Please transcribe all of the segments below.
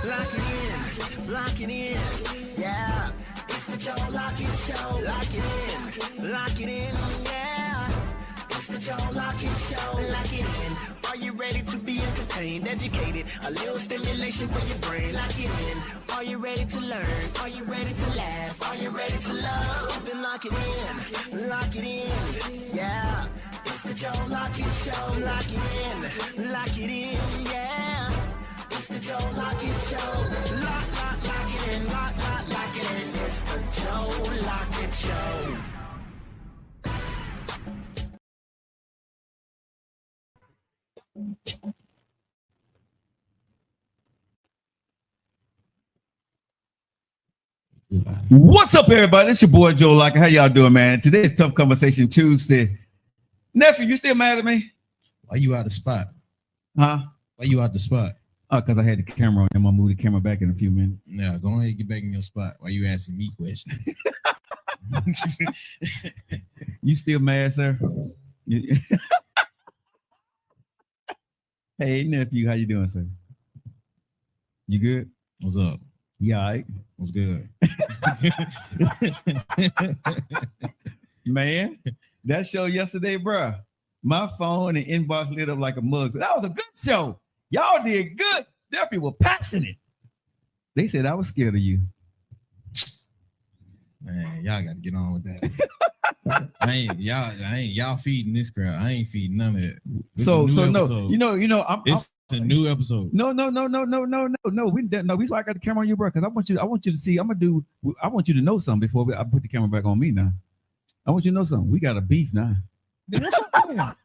Lock it in, lock it in, yeah. It's the Joe Lockett Show. Lock it in, yeah. It's the Joe Lockett Show. Lock it in. Are you ready to be entertained, educated? A little stimulation for your brain. Lock it in. Are you ready to learn? Are you ready to laugh? Are you ready to love? Then lock it in, yeah. It's the Joe Lockett Show. Lock it in, yeah. It's the Joe Lockett Show. Lock it in, lock it in. It's the Joe Lockett Show. What's up, everybody? It's your boy Joe Lockett. How y'all doing, man? Today's Tough Conversation Tuesday. Nephew, you still mad at me? Why you out the spot? Huh? Why you out the spot? Oh, because I had the camera on. I'm gonna move the camera back in a few minutes. Yeah, go ahead and get back in your spot. Why you asking me questions? You still mad, sir? Hey, nephew, how you doing, sir? You good? What's up? Yeah, all right. What's good? Man, that show yesterday, bro. My phone and inbox lit up like a mug. That was a good show. Y'all did good. Nephew were passionate. They said I was scared of you. Man, y'all got to get on with that. Y'all feeding this crowd. I ain't feeding none of it. So no, it's a new episode. No. We so I got the camera on you, bro, because I want you to see. I want you to know something before I put the camera back on me now. I want you to know something. We got a beef now. Then what's up then?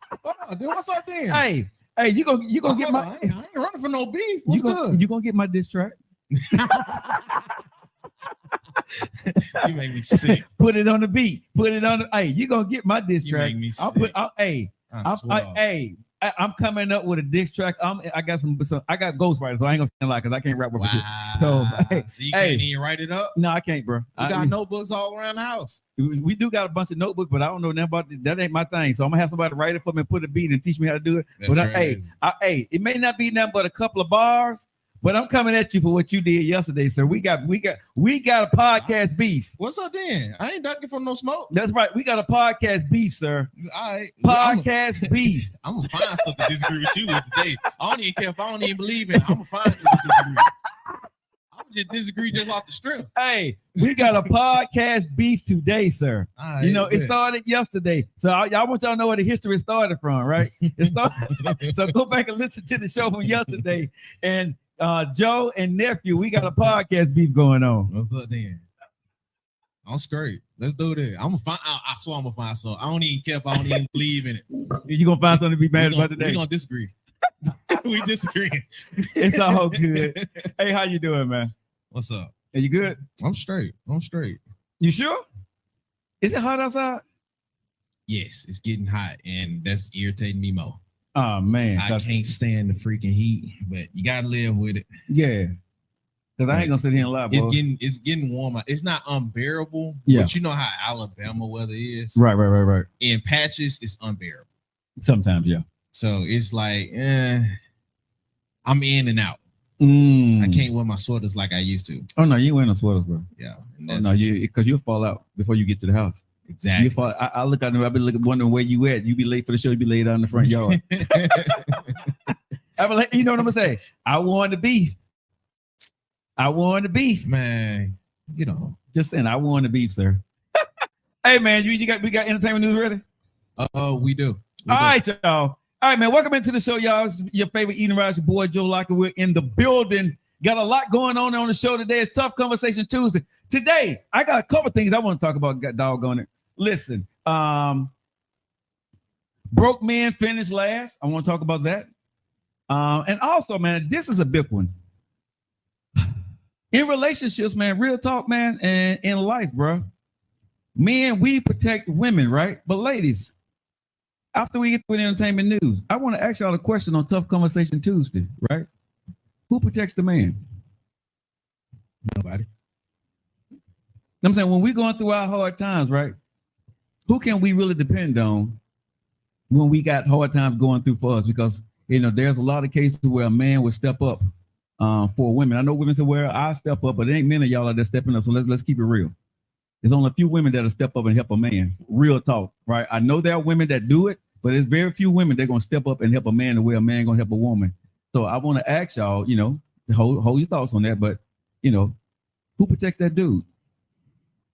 What's up then? Hey, you gonna get my? I ain't running for no beef. What's good? You gonna get my diss track? You make me sick. Put it on the beat. Put it on the. Hey, you gonna get my diss track? You make me sick. I'm coming up with a diss track. I got some. I got ghostwriters, so I ain't gonna stand like because I can't rap with you. So you can't even write it up. No, I can't, bro. We got notebooks all around the house. We do got a bunch of notebooks, but I don't know nothing about it. That ain't my thing. So I'm gonna have somebody write it for me and put a beat and teach me how to do it. That's but it may not be nothing but a couple of bars. But I'm coming at you for what you did yesterday, sir. We got a podcast beef. What's up then? I ain't ducking for no smoke. That's right. We got a podcast beef, sir. All right. Podcast beef. I'm gonna find stuff to disagree with you with today. I don't even care if I don't even believe in it. I'm gonna find stuff to disagree. I'm just disagree just off the strip. Hey, we got a podcast beef today, sir. Right, it started yesterday. So y'all want y'all to know where the history started from, right? It started. So go back and listen to the show from yesterday. And Joe and nephew, we got a podcast beef going on. What's up then? I'm straight. Let's do this. I'm gonna find. I swear I'm gonna find something. I don't even care if I don't even believe in it. You gonna find something to be mad about today? We gonna disagree. We disagree. It's all good. Hey, how you doing, man? What's up? Are you good? I'm straight. You sure? Is it hot outside? Yes, it's getting hot, and that's irritating me more. Oh man, I can't stand the freaking heat, but you gotta live with it. Yeah, because I ain't gonna sit here and lie. It's getting warmer. It's not unbearable. Yeah, but you know how Alabama weather is. Right. In patches, it's unbearable. Sometimes, yeah. So it's like, I'm in and out. I can't wear my sweaters like I used to. Oh no, you ain't wearing no sweaters, bro. Yeah. Because you'll fall out before you get to the house. Exactly. I look out there. I've been wondering where you at. You be late for the show. You be laid out in the front yard. I be like, you know what I'm gonna say? I won the beef. Man, get on. Just saying, I won the beef, sir. Hey man, we got entertainment news ready? We do. All right, y'all. All right, man. Welcome into the show, y'all. It's your favorite eating rides, your boy Joe Lockett. We're in the building. Got a lot going on the show today. It's Tough Conversation Tuesday. Today, I got a couple things I want to talk about. Got doggone it. Listen, broke men finished last. I want to talk about that. And also, man, this is a big one. In relationships, man, real talk, man, and in life, bro. Men, we protect women, right? But ladies, after we get to the entertainment news, I want to ask y'all a question on Tough Conversation Tuesday, right? Who protects the man? Nobody. I'm saying when we're going through our hard times, right? Who can we really depend on when we got hard times going through for us? Because, there's a lot of cases where a man would step up for women. I know women say, "Well, I step up," but it ain't many of y'all are just stepping up. So let's keep it real. There's only a few women that'll step up and help a man. Real talk, right? I know there are women that do it, but there's very few women that gonna step up and help a man the way a man gonna help a woman. So I want to ask y'all, hold your thoughts on that, but who protects that dude?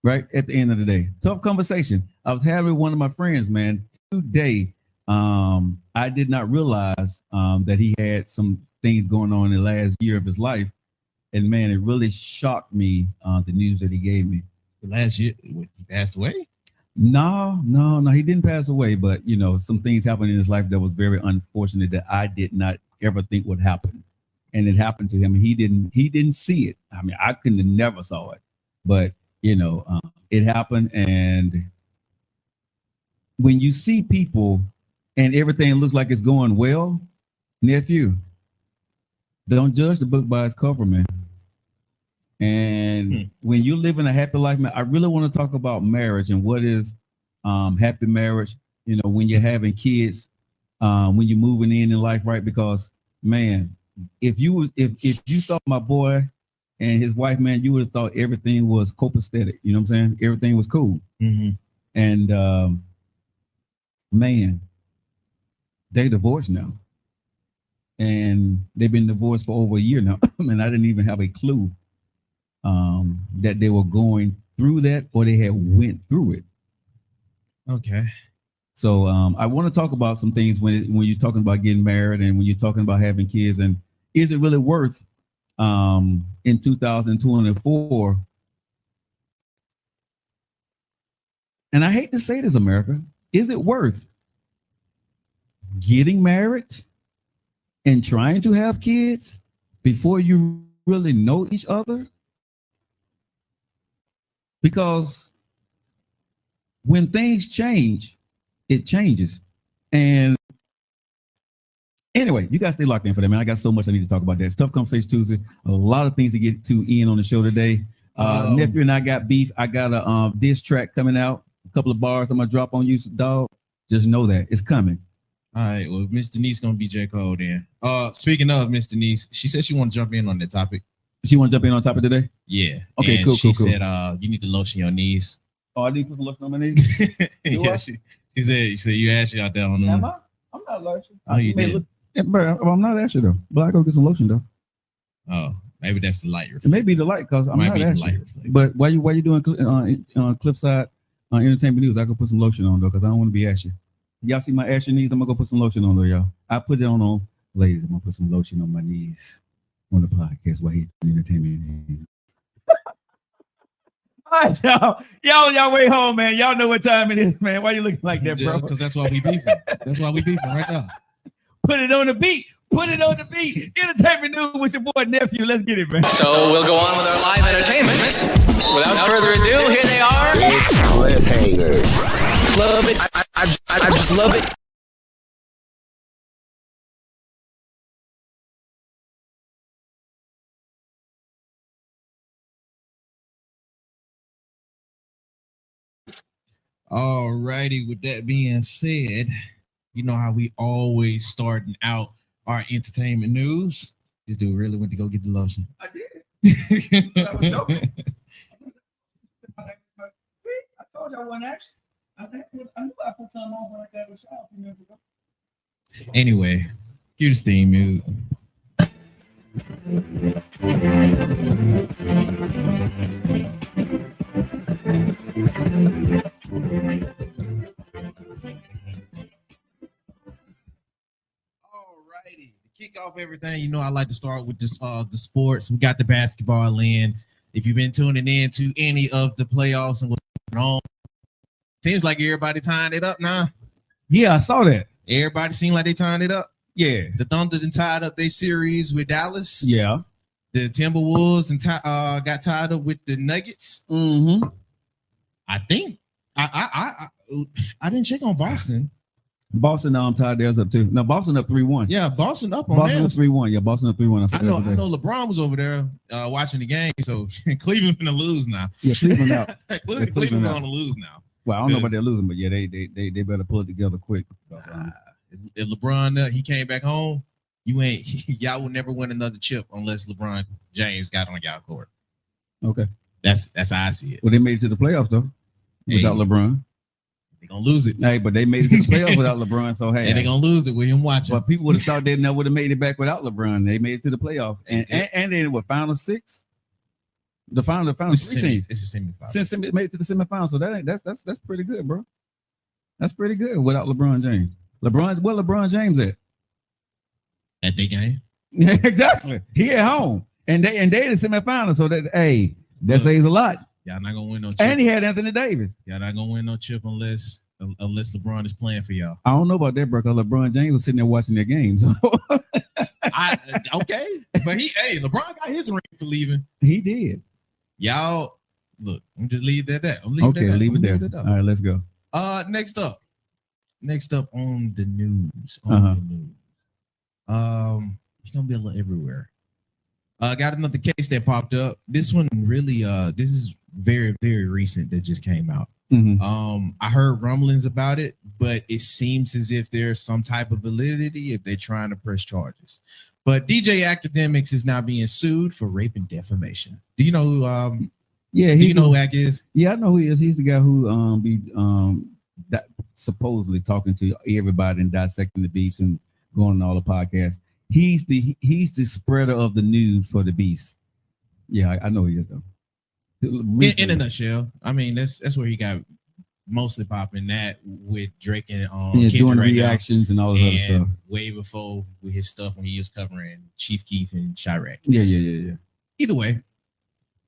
Right at the end of the day, tough conversation. I was having with one of my friends, man, today. I did not realize that he had some things going on in the last year of his life, and man, it really shocked me. The news that he gave me. Last year, he passed away? No, he didn't pass away, but some things happened in his life that was very unfortunate that I did not ever think would happen, and it happened to him. He didn't see it. I mean, I couldn't have never saw it, but it happened. And when you see people and everything looks like it's going well, nephew, don't judge the book by its cover, man. And when you live in a happy life, man, I really want to talk about marriage and what is happy marriage. When you're having kids, when you're moving in life, right? Because man, if you saw my boy and his wife, man, you would have thought everything was copacetic. You know what I'm saying? Everything was cool. Mm-hmm. And man, they divorced now, and they've been divorced for over a year now. And I didn't even have a clue that they were going through that, or they had went through it. Okay. So I want to talk about some things when you're talking about getting married and when you're talking about having kids, and is it really worth in 2024? And I hate to say this, America, is it worth getting married and trying to have kids before you really know each other? Because when things change, it changes. And anyway, you guys stay locked in for that, man. I got so much I need to talk about that. It's Tough Conversation Tuesday. A lot of things to get to in on the show today. Nephew and I got beef. I got a diss track coming out. A couple of bars I'm gonna drop on you, dog. Just know that it's coming. All right. Well, Miss Denise gonna be J. Cole then. Speaking of Miss Denise, she said she want to jump in on that topic. She want to jump in on topic today? Yeah. Okay, and cool. She said you need to lotion your knees. Oh, I need to put some lotion on my knees? Yeah, she said you ashy out there on them. Am I? I'm not lotion. Oh, you did. I'm not ashy though. But I go get some lotion though. Oh, maybe that's the light reflect. It may be the light because I'm not ashy. But while you doing Cliffside Entertainment News, I go put some lotion on though because I don't want to be ashy. Y'all see my ashy knees? I'm gonna go put some lotion on though, y'all. I put it on. Ladies, I'm gonna put some lotion on my knees on the podcast while he's doing entertainment. All right, y'all way home, man. Y'all know what time it is, man. Why you looking like that, bro? Because that's why we beefing. That's why we beefing right now. Put it on the beat. Entertainment News with your boy nephew. Let's get it, man. So we'll go on with our live entertainment. Without further ado, here they are. It's cliffhanger. Love it. I just love it. All righty. With that being said, you know how we always starting out our entertainment news. This dude really went to go get the lotion. I did. I was joking. See, I told you I wasn't actually. I knew I put something on when I got a shower a few minutes ago. Anyway, here's the theme music. Alrighty, to kick off everything, you know I like to start with this, the sports. We got the basketball in. If you've been tuning in to any of the playoffs and what's going on, seems like everybody tying it up now. Yeah, I saw that. Everybody seemed like they tying it up. Yeah. The Thunder then tied up their series with Dallas. Yeah. The Timberwolves and got tied up with the Nuggets. Mm-hmm. I think I didn't check on Boston. Boston tied theirs up too. No, Boston up 3-1. Yeah, Boston up on Boston up 3-1. Yeah, Boston up 3-1. I know LeBron was over there watching the game, so Cleveland gonna lose now. Yeah, Cleveland out. Cleveland gonna lose now. Well, I don't know about they're losing, but yeah, they better pull it together quick. If LeBron he came back home, You ain't y'all will never win another chip unless LeBron James got on y'all court. Okay. That's how I see it. Well, they made it to the playoffs though without LeBron. They're gonna lose it. Hey, but they made it to the playoffs without LeBron. So hey, And they're gonna lose it with him watching. but people would have thought they never would have made it back without LeBron. They made it to the playoff, and then what? Final six, the final three teams. It's a semifinal. Since they made it to the semifinal, so that's pretty good, bro. That's pretty good without LeBron James. LeBron James At their game. Yeah, exactly. He at home, and they in the semifinal. So that says a lot. Y'all not gonna win no chip. And he had Anthony Davis. Y'all not gonna win no chip unless LeBron is playing for y'all. I don't know about that, bro, because LeBron James was sitting there watching their games. Okay, but LeBron got his ring for leaving. He did. Y'all, look, I'm just leave that there. Leave it there. All right, let's go. Next up on the news. It's gonna be a little everywhere. Got another case that popped up. This one really, this is very, very recent that just came out. Mm-hmm. I heard rumblings about it, but it seems as if there's some type of validity if they're trying to press charges. But DJ Academics is now being sued for rape and defamation. Do you know who? Yeah, do you know who Ack is? Yeah, I know who he is. He's the guy who be supposedly talking to everybody and dissecting the beefs and going on all the podcasts. He's the spreader of the news for the beefs. Yeah, I know he is though. In a nutshell, I mean that's where he got mostly popping that with Drake and doing right reactions and all this other stuff. Way before with his stuff when he was covering Chief Keef and Chirac. Yeah. Either way,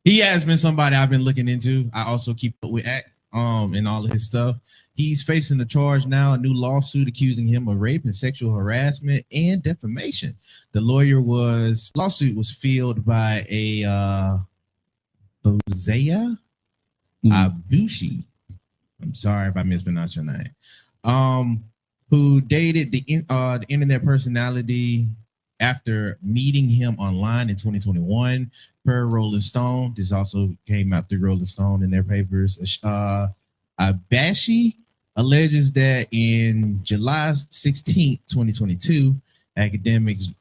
he has been somebody I've been looking into. I also keep up with Ack and all of his stuff. He's facing the charge now, a new lawsuit accusing him of rape and sexual harassment and defamation. The lawsuit was filed by a Hosea Abushi. I'm sorry if I mispronounced your name. Who dated the internet personality after meeting him online in 2021 per Rolling Stone. This also came out through Rolling Stone in their papers. Abashi alleges that in July 16th, 2022, academics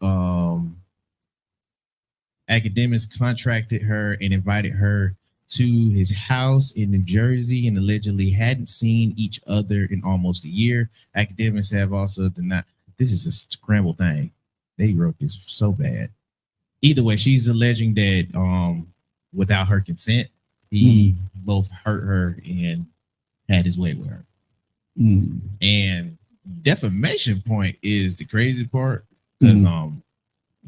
contracted her and invited her to his house in New Jersey and allegedly hadn't seen each other in almost a year. Academics have also denied. This is a scrambled thing. They wrote this so bad. Either way, she's alleging that without her consent, he both hurt her and had his way with her. And defamation point is the crazy part because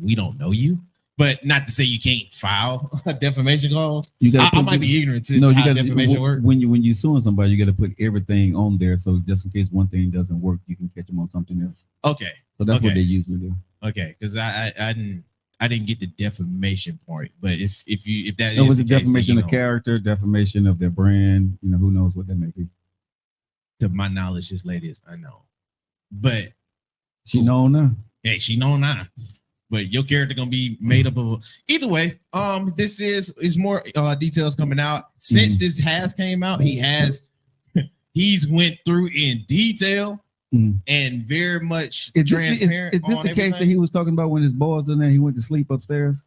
we don't know you. But not to say you can't file a defamation clause. I might be ignorant to how defamation works. When you suing somebody, you got to put everything on there. So just in case one thing doesn't work, you can catch them on something else. Okay. So that's what they usually do. Okay, because I didn't get the defamation part. But if that was a defamation of character, defamation of their brand, who knows what that may be. To my knowledge, this lady is unknown. But she known now. Hey, she known now. But your character gonna be made up of either way. This is more details coming out since this has came out. He's went through in detail and very much transparent. Is this the case that he was talking about when his boys in there? He went to sleep upstairs.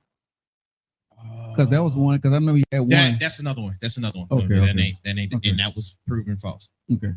Because that was one. Because I know he had one. That's another one. Okay, that ain't, and that was proven false. Okay.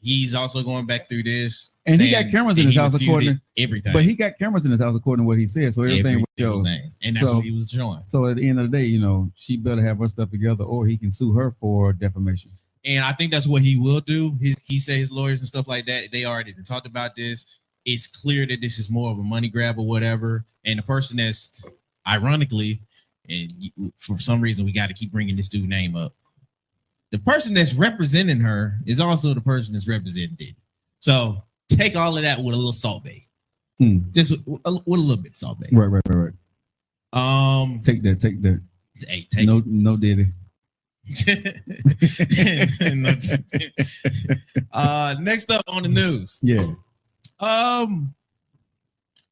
He's also going back through this, and he got cameras in his house according everything. But he got cameras in his house according to what he said, so everything was shown. And that's what he was showing. So at the end of the day, she better have her stuff together, or he can sue her for defamation. And I think that's what he will do. He said his lawyers and stuff like that, they already talked about this. It's clear that this is more of a money grab or whatever. And the person that's ironically, and for some reason we got to keep bringing this dude's name up. The person that's representing her is also the person that's representing Diddy. So take all of that with a little salt bay. Just with a little bit of salt bay. Right. Take that. Hey, take it. No Diddy. Next up on the news. Yeah.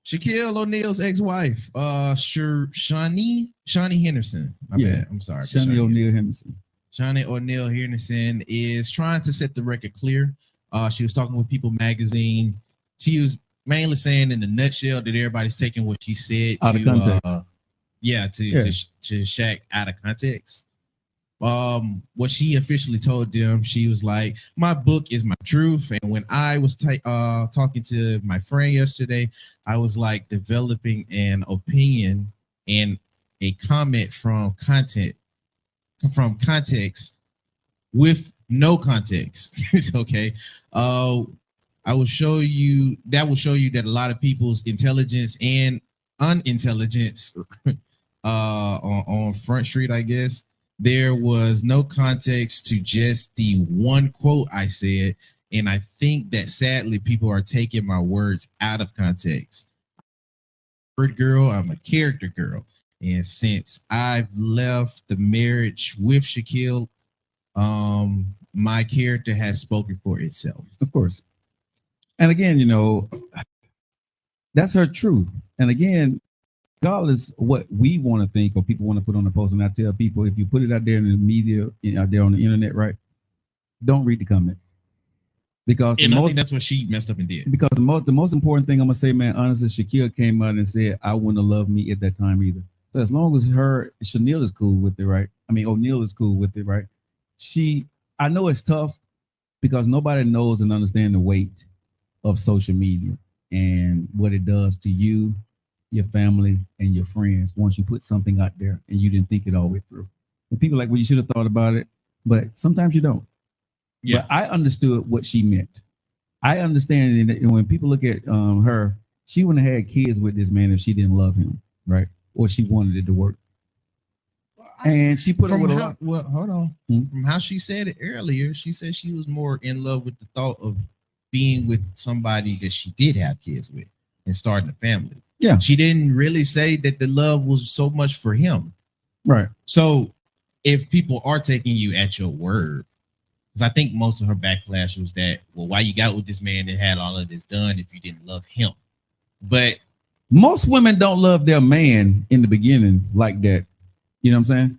Shaquille O'Neal's ex-wife, Shawnee Henderson. My bad. I'm sorry. Shawnee O'Neal Henderson. Shawnee O'Neal Henderson is trying to set the record clear. She was talking with People Magazine. She was mainly saying in the nutshell that everybody's taking what she said out of context. To Shaq out of context. What she officially told them, she was like, my book is my truth. And when I was talking to my friend yesterday, I was like developing an opinion and a comment from context with no context. Okay. I will show you that a lot of people's intelligence and unintelligence on Front Street, I guess. There was no context to just the one quote I said, and I think that sadly people are taking my words out of context. Word girl, I'm a character girl, and since I've left the marriage with Shaquille, my character has spoken for itself. Of course. And again, that's her truth. And again, regardless what we want to think or people want to put on the post, and I tell people, if you put it out there in the media, out there on the internet, right, don't read the comment. Because I think that's what she messed up and did. Because the most important thing I'm gonna say, man, honestly, Shaquille came out and said, I wouldn't have loved me at that time either. So as long as Chanel is cool with it, right? I mean, O'Neal is cool with it, right? I know it's tough because nobody knows and understands the weight of social media and what it does to you, your family, and your friends once you put something out there and you didn't think it all the way through. And people are like, well, you should have thought about it, but sometimes you don't. Yeah, but I understood what she meant. I understand that when people look at her, she wouldn't have had kids with this man if she didn't love him, right? Or she wanted it to work. And she put it with a lot. Well, hold on. From how she said it earlier, she said she was more in love with the thought of being with somebody that she did have kids with and starting a family. Yeah. She didn't really say that the love was so much for him. Right. So if people are taking you at your word, because I think most of her backlash was that, well, why you got with this man that had all of this done if you didn't love him? But most women don't love their man in the beginning like that. You know what I'm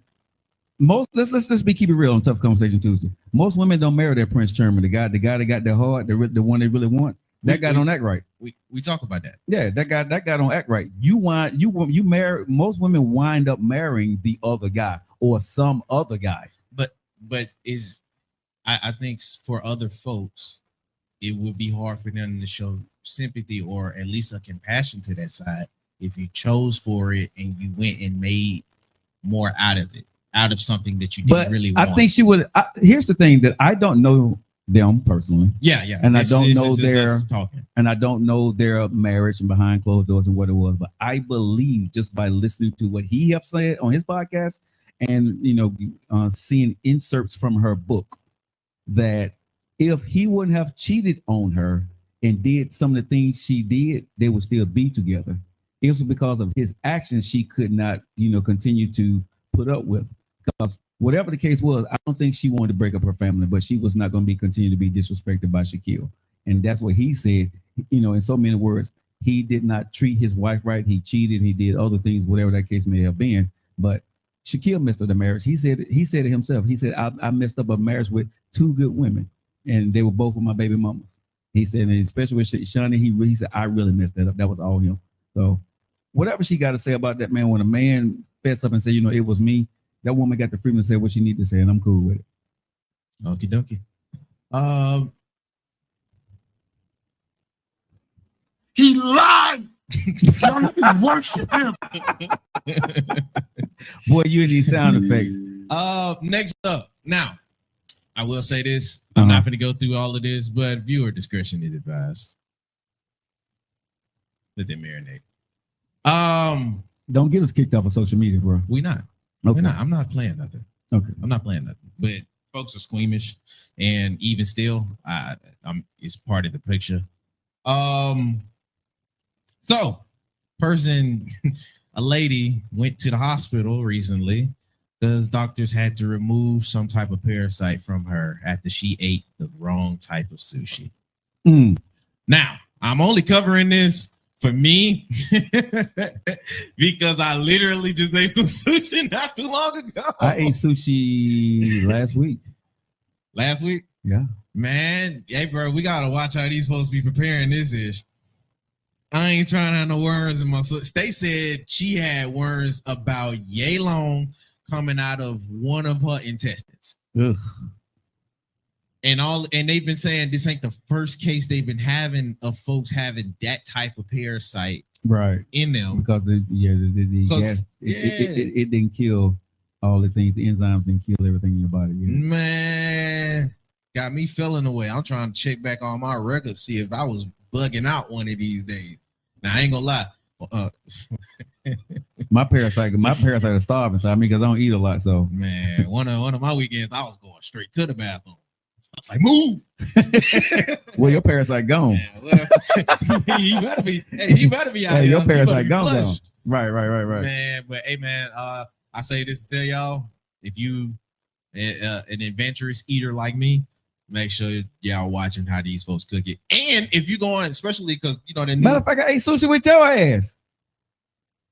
saying? Let's keep it real on Tough Conversation Tuesday. Most women don't marry their Prince Charming, the guy that got their heart, the one they really want. That guy don't act right. We talk about that. Yeah, that guy don't act right. You marry. Most women wind up marrying the other guy or some other guy. But I think for other folks, it would be hard for them to show sympathy or at least a compassion to that side if you chose for it and you went and made more out of it, out of something that you didn't really want. I think she would. Here's the thing that I don't know them personally. Yeah. And I don't know their marriage and behind closed doors and what it was. But I believe just by listening to what he have said on his podcast and seeing inserts from her book, that if he wouldn't have cheated on her and did some of the things she did, they would still be together. It was because of his actions she could not, continue to put up with. Because whatever the case was, I don't think she wanted to break up her family, but she was not going to be continue to be disrespected by Shaquille. And that's what he said, in so many words. He did not treat his wife right. He cheated. He did other things, whatever that case may have been. But Shaquille messed up the marriage. He said it himself. He said, I messed up a marriage with two good women, and they were both with my baby mamas. He said, and especially with Shani, he said, I really messed that up. That was all him. So whatever she got to say about that, man, when a man fess up and say, it was me, that woman got the freedom to say what she need to say, and I'm cool with it. Okie dokie. He lied. Y'all need to worship him. Boy, you need sound effects. Next up. Now, I will say this. I'm not going to go through all of this, but viewer discretion is advised. Let them marinate. Don't get us kicked off of social media, bro. We not. Okay. We're not. I'm not playing nothing. Okay. I'm not playing nothing. But folks are squeamish, and even still, it's part of the picture. So, a lady went to the hospital recently because doctors had to remove some type of parasite from her after she ate the wrong type of sushi. Now, I'm only covering this for me because I literally just ate some sushi not too long ago. I ate sushi last week. Last week? Yeah. Man, hey, bro, we got to watch how these supposed to be preparing this ish. I ain't trying to have no worms in my sister. They said she had worms about yay long coming out of one of her intestines. Ugh. And they've been saying this ain't the first case they've been having of folks having that type of parasite Right. in them. Because the gas, it didn't kill all the things, the enzymes didn't kill everything in your body. Yeah. Man, got me feeling away. I'm trying to check back on my records, see if I was bugging out one of these days. Now I ain't gonna lie. My parasite is starving, so I mean, because I don't eat a lot. So Man, one of my weekends, I was going straight to the bathroom. I was like, move. Well, your parasite gone. Man, well, you better be out Hey, here. your parasite You gone. better be flushed. Right. Man, but hey, man, I say this to tell y'all: if you an adventurous eater like me, make sure y'all watching how these folks cook it. And if you going, especially because you know the Matter of fact, I ate sushi with your ass.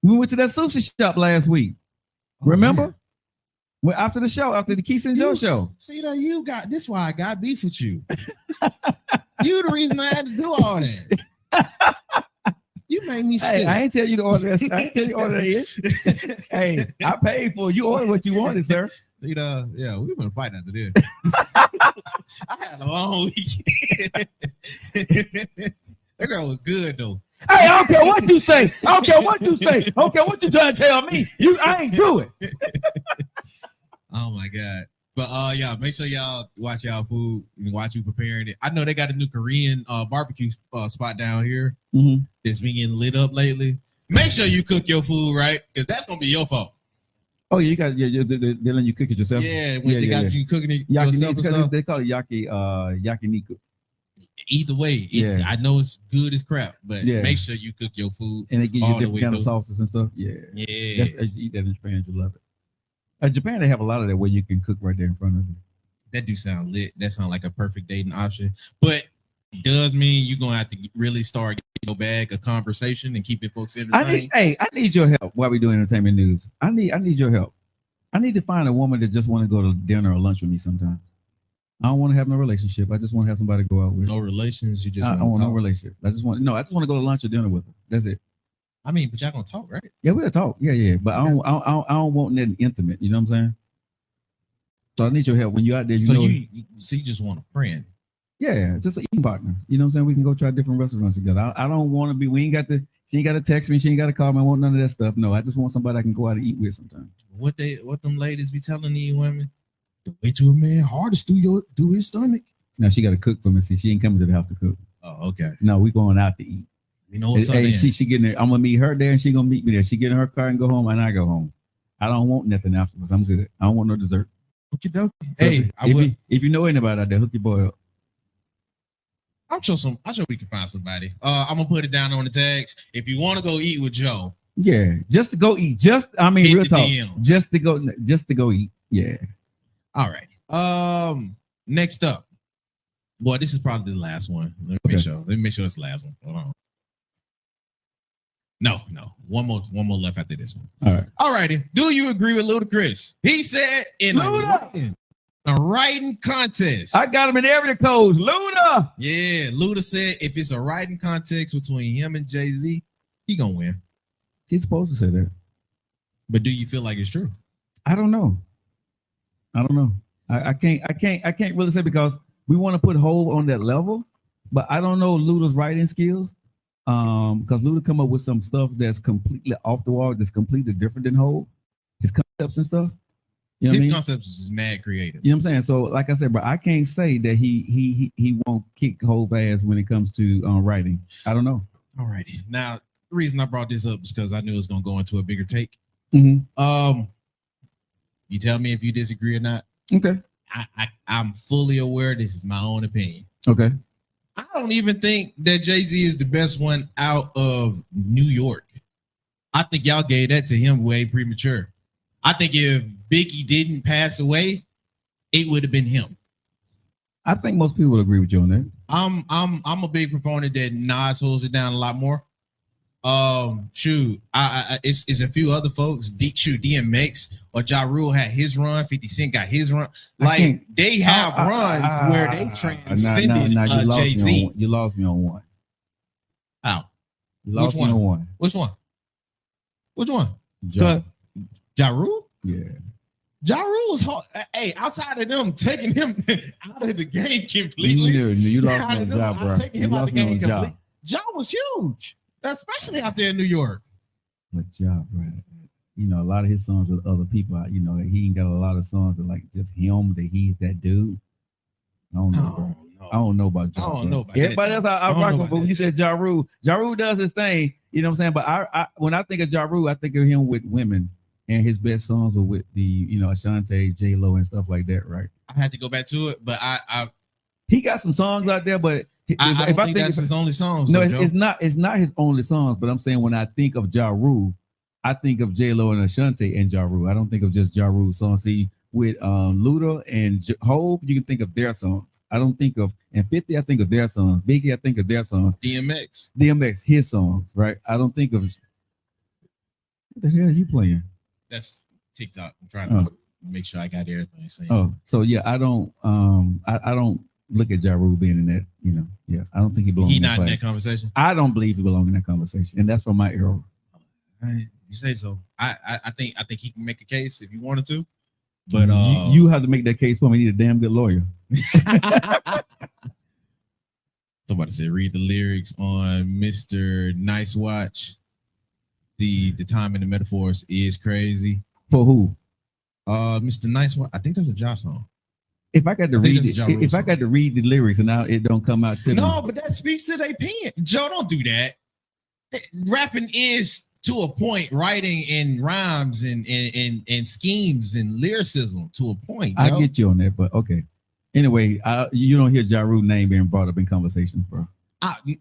We went to that sushi shop last week. Remember? Man. Well, after the show, after the Keith and Joe show. See that you got this. Why I got beef with you. You the reason I had to do all that. You made me sick. Hey, I ain't tell you to order that. I ain't tell you to order that. Hey, I paid for it. You ordered what you wanted, sir. See that? Yeah, we been fighting after this. I had a long weekend. That girl was good though. Hey, I don't care what you say. I don't care what you say. I don't care what you trying to tell me. I ain't do it. Oh my god. But yeah, make sure y'all watch y'all food and watch you preparing it. I know they got a new Korean barbecue spot down here that's been getting lit up lately. Make sure you cook your food right, because that's gonna be your fault. Oh yeah, you got they let you cook it yourself. Yeah, when they got you cooking it yourself and stuff. They call it yakiniku. Either way, I know it's good as crap, but make sure you cook your food. And they give you different kind of sauces and stuff. Yeah. As you eat that in Japan, you love it. Japan, they have a lot of that where you can cook right there in front of you. That do sound lit. That sounds like a perfect dating option. But it does mean you're gonna have to really start getting your bag of conversation and keeping folks entertained. I need your help while we do entertainment news. I need your help. I need to find a woman that just want to go to dinner or lunch with me sometime. I don't want to have no relationship. I just want to have somebody to go out with. No relations. You just I want no relationship. I just want to go to lunch or dinner with her. That's it. I mean, but y'all gonna talk, right? Yeah, we'll talk. Yeah. But I don't want nothing intimate. You know what I'm saying? So I need your help when you're out there. You just want a friend. Yeah, just an eating partner. You know what I'm saying? We can go try different restaurants together. I don't want to be. She ain't got to text me. She ain't got to call me. I want none of that stuff. No, I just want somebody I can go out and eat with sometimes. What them ladies be telling these women? The way to a man hardest through his stomach. Now she got to cook for me. See, she ain't coming to the house to cook. Oh, okay. No, we going out to eat. You know what's up? Hey, she getting there. I'm gonna meet her there, and she gonna meet me there. She get in her car and go home, and I go home. I don't want nothing afterwards. I'm good. I don't want no dessert. Okay. Hey, if you know anybody out there, hook your boy up. I'm sure we can find somebody. I'm gonna put it down on the tags. If you want to go eat with Joe, yeah, just to go eat. Real talk. DMs. Just to go eat. Yeah. All right. Next up. Boy, this is probably the last one. Let me make sure it's the last one. Hold on. No. One more left after this one. All right. All righty. Do you agree with Ludacris? He said in a writing contest. I got him in area codes. Luda. Yeah, Luda said if it's a writing contest between him and Jay-Z, he gonna win. He's supposed to say that. But do you feel like it's true? I don't know. I can't really say, because we want to put Hov on that level, but I don't know Luda's writing skills. Because Luda come up with some stuff that's completely off the wall, that's completely different than Hov, his concepts and stuff. You know what I mean? Concepts is mad creative. You know what I'm saying? So, like I said, bro, I can't say that he won't kick Hov ass when it comes to writing. I don't know. All righty. Now, the reason I brought this up is because I knew it was gonna go into a bigger take. Mm-hmm. You tell me if you disagree or not. Okay. I'm fully aware this is my own opinion. Okay. I don't even think that Jay-Z is the best one out of New York. I think y'all gave that to him way premature. I think if Biggie didn't pass away, it would have been him. I think most people would agree with you on that. I'm a big proponent that Nas holds it down a lot more. It's a few other folks. DMX or Ja Rule had his run. 50 Cent got his run. Like they have runs where they transcended Jay-Z. Jay-Z. You lost me on one. How? He lost one? 1-1. Which one? Which one? Ja. Ja Rule? Yeah. Ja Rule was hard. Hey, outside of them taking him out of the game completely. You lost Out of on them, Ja, bro. taking You him out of the lost game on Ja. completely. Ja was huge, especially out there in New York. But Ja, bro. You know, a lot of his songs with other people. You know, he ain't got a lot of songs that like just him. That he's that dude. I don't know, bro. I don't know about Ja. I don't bro. know about Everybody that, else, I don't rock know with. about But when that. you said Ja Rule does his thing. You know what I'm saying? But I when I think of Ja Rule, I think of him with women, and his best songs are with the Ashanti, J Lo, and stuff like that, right? I had to go back to it, but He got some songs out there, but I don't think that's his only songs. No, though, it's not his only songs. But I'm saying when I think of Ja Rule, I think of J Lo and Ashanti and Ja Rule. I don't think of just Ja Rule songs. See, with Luda and Hove, you can think of their songs. I don't think of, and 50, I think of their songs. Biggie, I think of their songs. DMX, his songs, right? I don't think of. What the hell are you playing? That's TikTok. I'm trying to make sure I got everything saying. Oh, so yeah, I don't look at Ja Rule being in that, yeah. I don't think he belongs. He not in that conversation. I don't believe he belongs in that conversation, and that's from my era. You say so. I think he can make a case if he wanted to, but you have to make that case for me. You need a damn good lawyer. Somebody said read the lyrics on Mr. Nice Watch. The time and the metaphors is crazy. For who? Mr. Nice Watch. I think that's a Ja song. If I got to read it, if I got to read the lyrics and now it don't come out to me. No, but that speaks to their pen. Joe, don't do that. Rapping is to a point, writing in rhymes and schemes and lyricism to a point. Joe. I get you on that, but okay. Anyway, you don't hear Ja Rule's name being brought up in conversations, bro.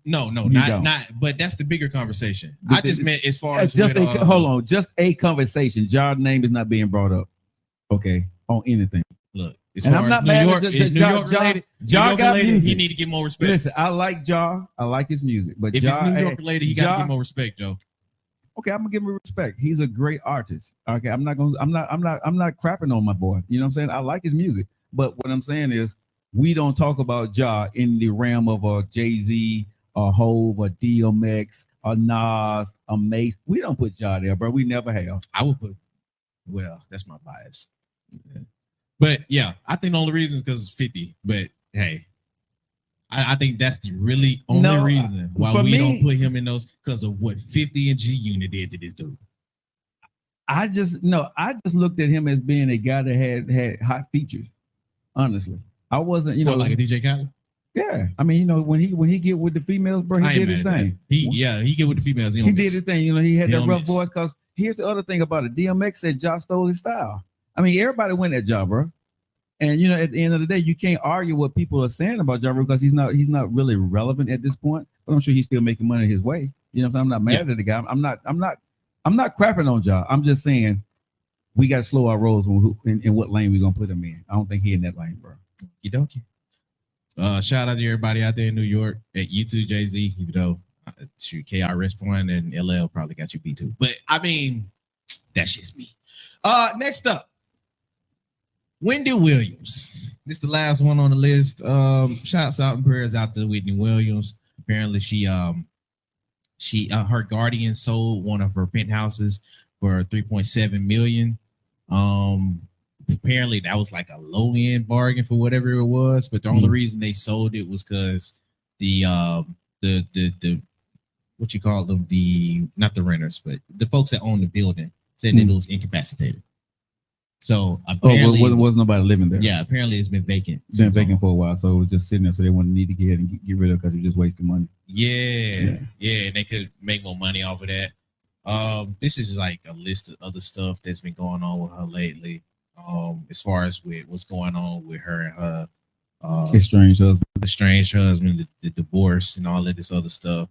No, not. But that's the bigger conversation. I just meant as far as just hold on, just a conversation. Ja's name is not being brought up. Okay, on anything. Look, and I'm not mad at New York related. Ja got music. He need to get more respect. Listen, I like Ja. I like his music, but if Ja, it's New York related, he got to get more respect, Joe. Okay, I'm gonna give him respect. He's a great artist. Okay, I'm not crapping on my boy. You know what I'm saying? I like his music, but what I'm saying is we don't talk about Ja in the realm of a Jay-Z, a Hove, a DMX, a Nas, a Mace. We don't put Ja there, bro. We never have. I would put. Well, that's my bias. Yeah. But yeah, I think the only reason is because it's 50. But hey, I think that's the really only reason why we don't put him in those, because of what 50 and G Unit did to this dude. I just looked at him as being a guy that had hot features. Honestly, I wasn't, like a DJ Khaled. Yeah, I mean, when he get with the females, bro, he did his thing. He get with the females. He did his thing. He had that rough voice. Because here's the other thing about it: DMX said Ja stole his style. I mean, everybody went at Ja, bro. And at the end of the day, you can't argue what people are saying about Ja Rule because he's not really relevant at this point. But I'm sure he's still making money his way. You know what I'm saying? I'm not mad at the guy. I'm not crapping on Ja. I'm just saying we got to slow our rolls in what lane we're gonna put him in. I don't think he in that lane, bro. Okie dokie. Shout out to everybody out there in New York at U2 Jay-Z, even though KRS One and LL probably got you beat too. But I mean, that's just me. Next up. Wendy Williams. This is the last one on the list. Shouts out and prayers out to Whitney Williams. Apparently, she her guardian sold one of her penthouses for $3.7 million. Apparently, that was like a low end bargain for whatever it was. But the only reason they sold it was because the what you call them, not the renters, but the folks that own the building said that it was incapacitated. So apparently, was nobody living there. Yeah, apparently it's been vacant. It's been vacant for a while, so it was just sitting there. So they wouldn't need to get ahead and get rid of it because it was just wasting money. Yeah, they could make more money off of that. This is like a list of other stuff that's been going on with her lately. As far as with what's going on with her and her estranged husband, the divorce, and all of this other stuff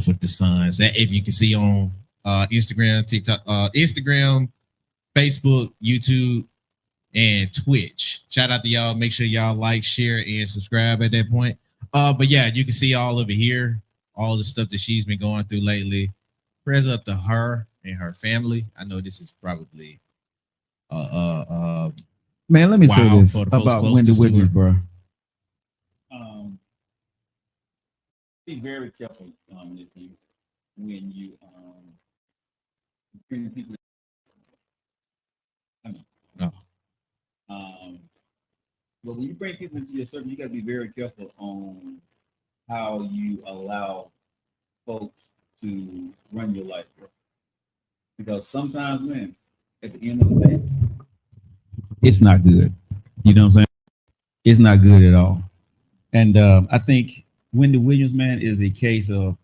with the sons. That if you can see on Instagram, TikTok, Instagram, Facebook, YouTube, and Twitch. Shout out to y'all. Make sure y'all like, share, and subscribe at that point. But yeah, you can see all of it here, all the stuff that she's been going through lately. Prayers up to her and her family. I know this is probably man, let me say this about Wendy Williams, bro. Be very careful in this thing. when you bring people. No. But when you bring people into your circle, you got to be very careful on how you allow folks to run your life, bro. Because sometimes, man, at the end of the day, it's not good. You know what I'm saying? It's not good at all. And I think Wendy Williams, man, is a case of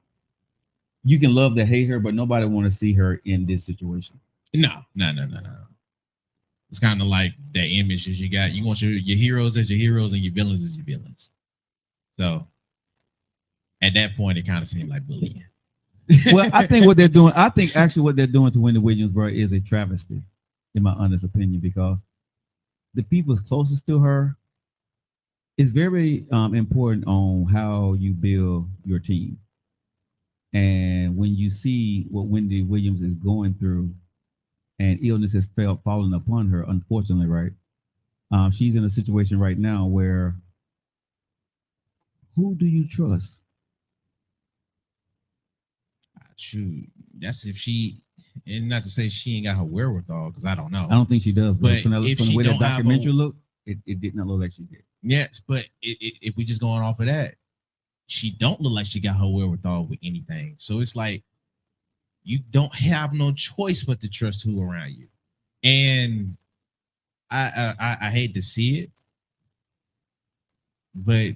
you can love to hate her, but nobody want to see her in this situation. No. It's kind of like that image that you got. You want your heroes as your heroes and your villains as your villains. So at that point, it kind of seemed like bullying. Well, I think what they're doing, what they're doing to Wendy Williams, bro, is a travesty, in my honest opinion, because the people closest to her, it's very important on how you build your team. And when you see what Wendy Williams is going through, and illness has fallen upon her, unfortunately, right? She's in a situation right now where who do you trust? Shoot, that's if she, and not to say she ain't got her wherewithal, because I don't know. I don't think she does, but from if the she way that don't have documentary looked, it did not look like she did. Yes, but if we just going off of that, she don't look like she got her wherewithal with anything. So it's like you don't have no choice but to trust who around you. And I hate to see it, but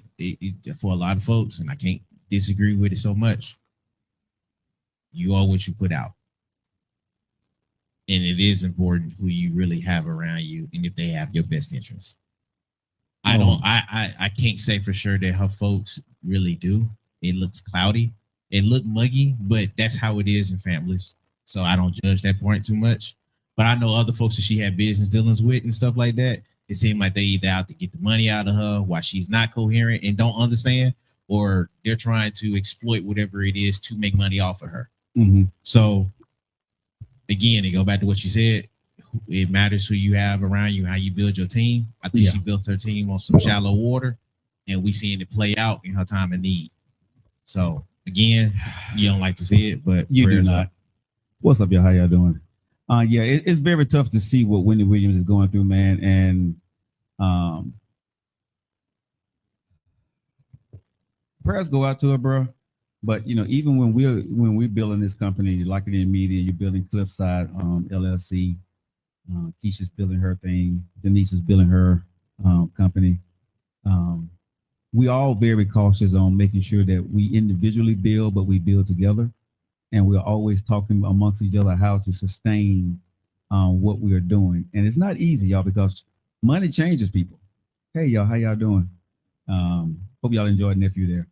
for a lot of folks, and I can't disagree with it so much, you are what you put out. And it is important who you really have around you and if they have your best interest. I can't say for sure that her folks really do. It looks cloudy. It looked muggy, but that's how it is in families. So I don't judge that point too much. But I know other folks that she had business dealings with and stuff like that. It seemed like they either out to get the money out of her while she's not coherent and don't understand, or they're trying to exploit whatever it is to make money off of her. Mm-hmm. So again, they go back to what you said. It matters who you have around you, how you build your team. I think she built her team on some shallow water, and we seeing it play out in her time of need. So again, you don't like to see it, but you do not. Up. What's up, y'all? How y'all doing? It's very tough to see what Wendy Williams is going through, man, and prayers go out to her, bro. But even when we're building this company, Lockett in Media, you're building Cliffside LLC. Keisha's building her thing. Denise is building her company. We all very cautious on making sure that we individually build, but we build together. And we're always talking amongst each other how to sustain what we are doing. And it's not easy, y'all, because money changes people. Hey, y'all, how y'all doing? Hope y'all enjoyed nephew there.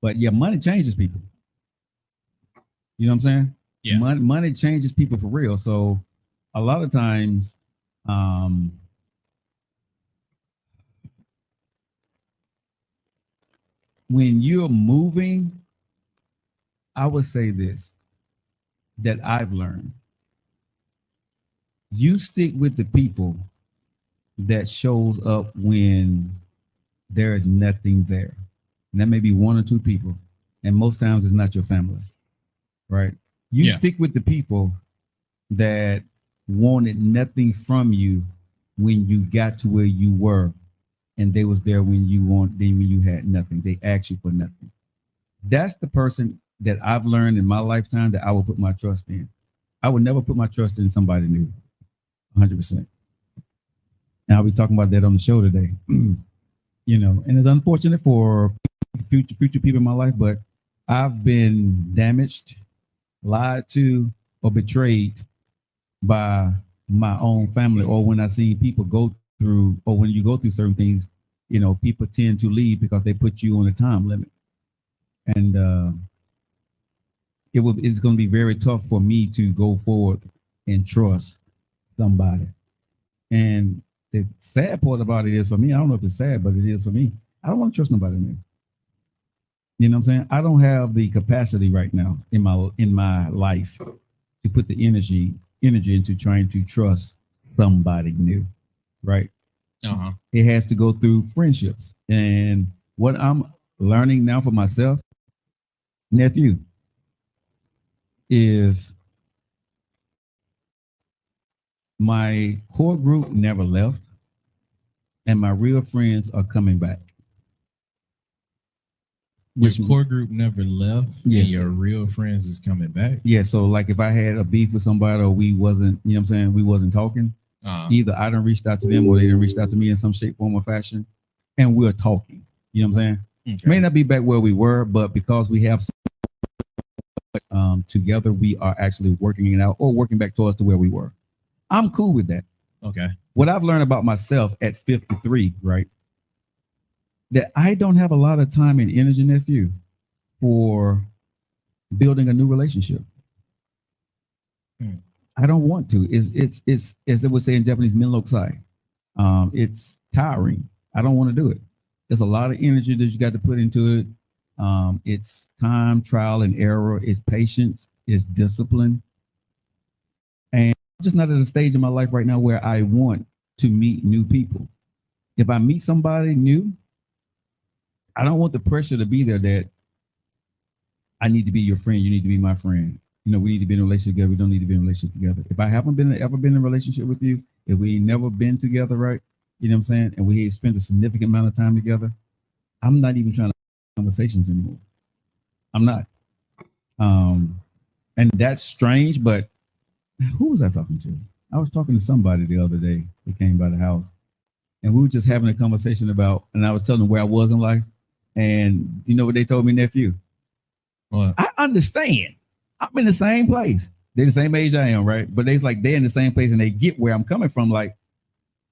But yeah, money changes people. You know what I'm saying? Yeah. Money changes people for real. So a lot of times, when you're moving, I would say this, that I've learned. You stick with the people that shows up when there is nothing there. And that may be one or two people. And most times it's not your family, right? You stick with the people that wanted nothing from you when you got to where you were, and they was there when you had nothing. They asked you for nothing. That's the person that I've learned in my lifetime that I will put my trust in. I would never put my trust in somebody new, 100%. And I'll be talking about that on the show today. And it's unfortunate for future people in my life, but I've been damaged, lied to, or betrayed by my own family, or when I see people go through, or when you go through certain things, people tend to leave because they put you on a time limit. And it's going to be very tough for me to go forward and trust somebody. And the sad part about it is, for me, I don't know if it's sad, but it is for me, I don't want to trust nobody new. You know what I'm saying? I don't have the capacity right now in my life to put the energy into trying to trust somebody new, right? Uh-huh. It has to go through friendships. And what I'm learning now for myself, nephew, is my core group never left, and my real friends are coming back. Your core group never left, Yes, and your real friends is coming back. Yeah, so like if I had a beef with somebody or we wasn't, you know what I'm saying, we wasn't talking, either I done reached out to them or they done reached out to me in some shape, form, or fashion, and we're talking. You know what I'm saying? Okay. May not be back where we were, but because we have together, we are actually working it out or working back towards to where we were. I'm cool with that. Okay. What I've learned about myself at 53, right? That I don't have a lot of time and energy, nephew, for building a new relationship. I don't want to. It's as they would say in Japanese, minlokusai. It's tiring. I don't want to do it. There's a lot of energy that you got to put into it. It's time, trial, and error. It's patience. It's discipline. And I'm just not at a stage in my life right now where I want to meet new people. If I meet somebody new, I don't want the pressure to be there that I need to be your friend. You need to be my friend. You know, we need to be in a relationship together. We don't need to be in a relationship together. If I haven't ever been in a relationship with you, if we ain't never been together, right? You know what I'm saying? And we spent a significant amount of time together, I'm not even trying to have conversations anymore. I'm not. And that's strange, but who was I talking to? I was talking to somebody the other day that came by the house. And we were just having a conversation about, and I was telling them where I was in life. And you know what they told me, nephew? What? I understand. I'm in the same place. They're the same age I am, right? But they're in the same place and they get where I'm coming from. Like,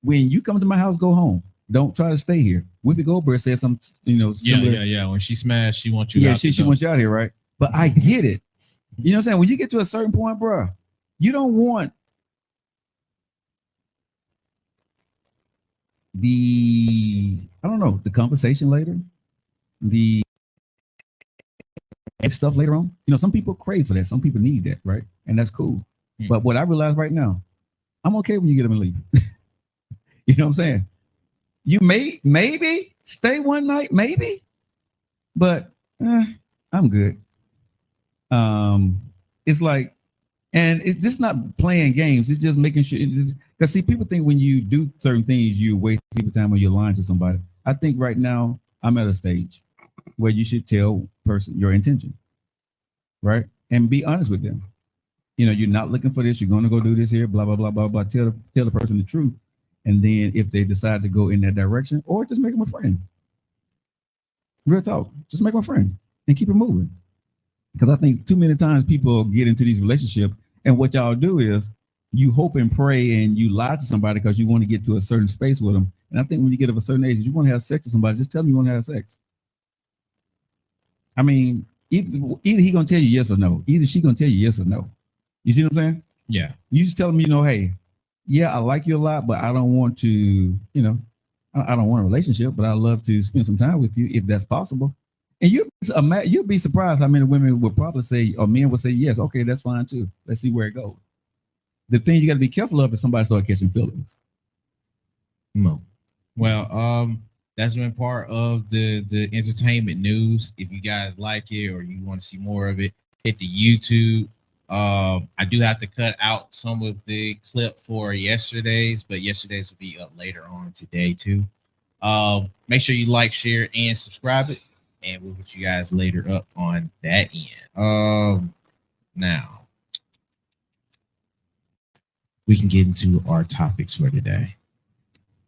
when you come to my house, go home. Don't try to stay here. Whoopi Goldberg said something, similar. Yeah. When she smashed, she wants you Yeah, out. she wants you out here, right? But I get it. You know what I'm saying? When you get to a certain point, bro, you don't want the conversation later, the stuff later on. You know, some people crave for that. Some people need that, right? And that's cool. But what I realize right now, I'm okay when you get them and leave. You know what I'm saying? You maybe stay one night, maybe, but I'm good. It's like, and it's just not playing games. It's just making sure. Because see, people think when you do certain things, you waste people's time or you're lying to somebody. I think right now I'm at a stage where you should tell person your intention, right? And be honest with them. You know, you're not looking for this. You're going to go do this here, blah, blah, blah, blah, blah. Tell the person the truth. And then if they decide to go in that direction, or just make them a friend. Real talk. Just make them a friend and keep it moving. Because I think too many times people get into these relationships and what y'all do is you hope and pray and you lie to somebody because you want to get to a certain space with them. And I think when you get of a certain age, you want to have sex with somebody, just tell them you want to have sex. I mean, either he going to tell you yes or no. Either she going to tell you yes or no. You see what I'm saying? Yeah. You just tell them, hey, yeah, I like you a lot, but I don't want to, I don't want a relationship, but I love to spend some time with you if that's possible. And you'll be surprised how many women would probably say, or men would say, yes, okay, that's fine too. Let's see where it goes. The thing you got to be careful of is somebody start catching feelings. No. Well, that's been part of the entertainment news. If you guys like it or you want to see more of it, hit the YouTube. I do have to cut out some of the clip for yesterday's, but yesterday's will be up later on today too. Make sure you like, share, and subscribe it, and we'll put you guys later up on that end. Now we can get into our topics for today.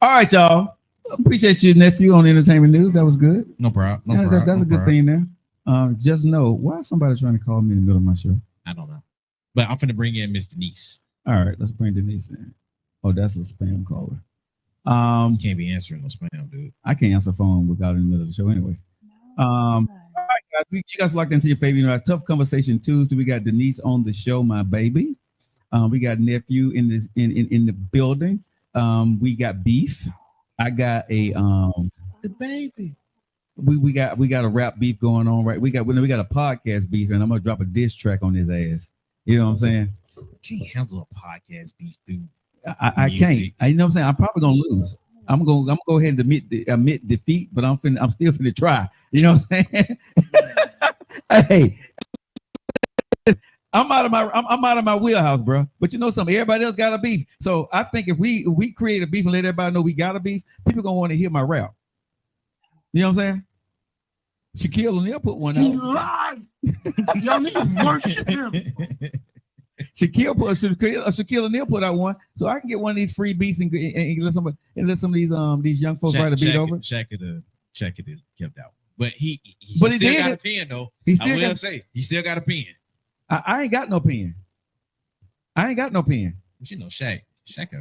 All right, y'all. Appreciate your nephew on entertainment news. That was good. No problem. That's a good thing there. Just know, why is somebody trying to call me in the middle of my show? I don't know. But I'm finna bring in Miss Denise. All right, let's bring Denise in. Oh, that's a spam caller. You can't be answering no spam, dude. I can't answer phone without in the middle of the show anyway. All right, guys, you guys locked into your favorite, Tough Conversation Tuesday. We got Denise on the show, my baby. We got nephew in the building. We got beef. I got a the baby. We got a rap beef going on, right? We got a podcast beef, and I'm gonna drop a diss track on his ass. You know what I'm saying? Can't handle a podcast beef, dude. I can't. You know what I'm saying? I'm probably gonna lose. I'm gonna go ahead and admit defeat, but I'm still finna try. You know what I'm saying? Hey, I'm out of my wheelhouse, bro. But you know something, everybody else got a beef. So I think if we create a beef and let everybody know we got a beef, people gonna want to hear my rap. You know what I'm saying? Shaquille O'Neal put one He out. lied. Y'all need to worship him. Shaquille O'Neal put out one, so I can get one of these free beats and let some of these young folks write a beat over. Shaq it kept out, but he still got a pen though. He still got a pen. I ain't got no pen. But you know, Shaq.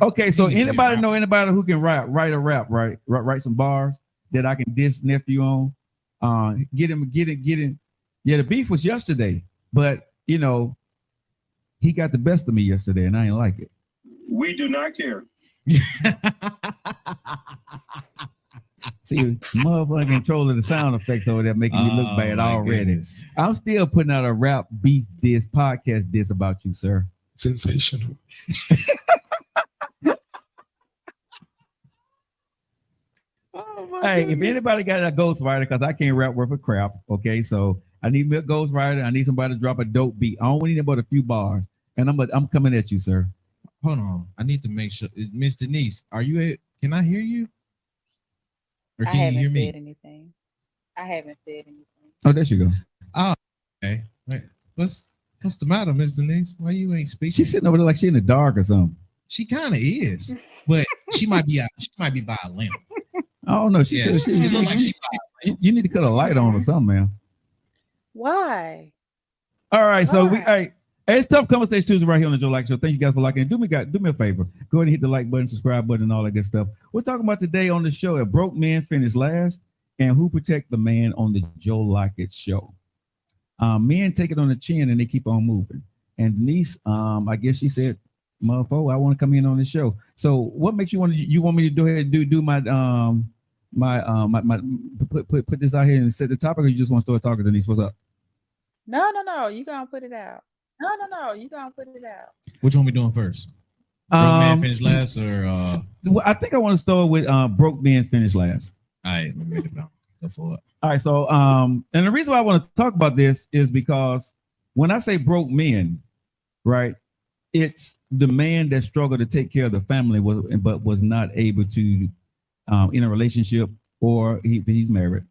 Okay, so anybody know anybody who can write a rap, right? Write some bars that I can diss nephew on. Get him. Yeah, the beef was yesterday, but you know, he got the best of me yesterday, and I ain't like it. We do not care. See, motherfucking controlling the sound effects over there making me look bad already. Goodness. I'm still putting out a rap beef diss podcast diss about you, sir. Sensational. Hey, if anybody got a ghostwriter, because I can't rap worth a crap, okay? So I need me a ghostwriter. I need somebody to drop a dope beat. I only need about a few bars, and I'm coming at you, sir. Hold on, I need to make sure, Miss Denise, are you? Can I hear you? Or can you hear me? I haven't said anything. Oh, there you go. Oh, okay. Wait, what's the matter, Miss Denise? Why you ain't speaking? She's sitting over there like she in the dark or something. She kind of is, but she might be by a lamp. I don't know. She She look like she by a lamp. You need to cut a light on or something, man. Why? All right, so Why? it's Tough Conversation Tuesday right here on the Joe Lockett Show. Thank you guys for liking it. Do me a favor. Go ahead and hit the like button, subscribe button, and all that good stuff. We're talking about today on the show, a broke man finished last, and who protect the man on the Joe Lockett Show. Men take it on the chin and they keep on moving. And Denise, I guess she said, "Motherfucker, I want to come in on the show." So, what makes you want me to go ahead and do my put this out here and set the topic, or you just want to start talking, Denise? What's up? No. You gonna put it out. No. You gonna put it out. Which one we doing first? Broke man finished last, or Well, I think I want to start with broke man finished last. all right, let me go for it. All right, so and the reason why I want to talk about this is because when I say broke men, right, it's the man that struggled to take care of the family but was not able to in a relationship, or he's married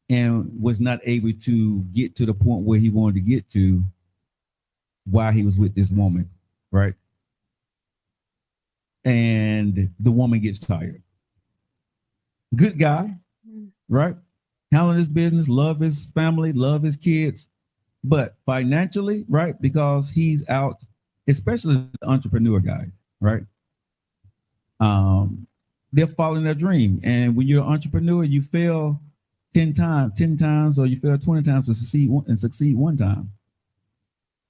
and was not able to get to the point where he wanted to get to while he was with this woman, right? And the woman gets tired. Good guy, right? Handling his business, love his family, love his kids, but financially, right? Because he's out, especially the entrepreneur guys, right? They're following their dream. And when you're an entrepreneur, you fail 10 times, or you fail 20 times to succeed one time.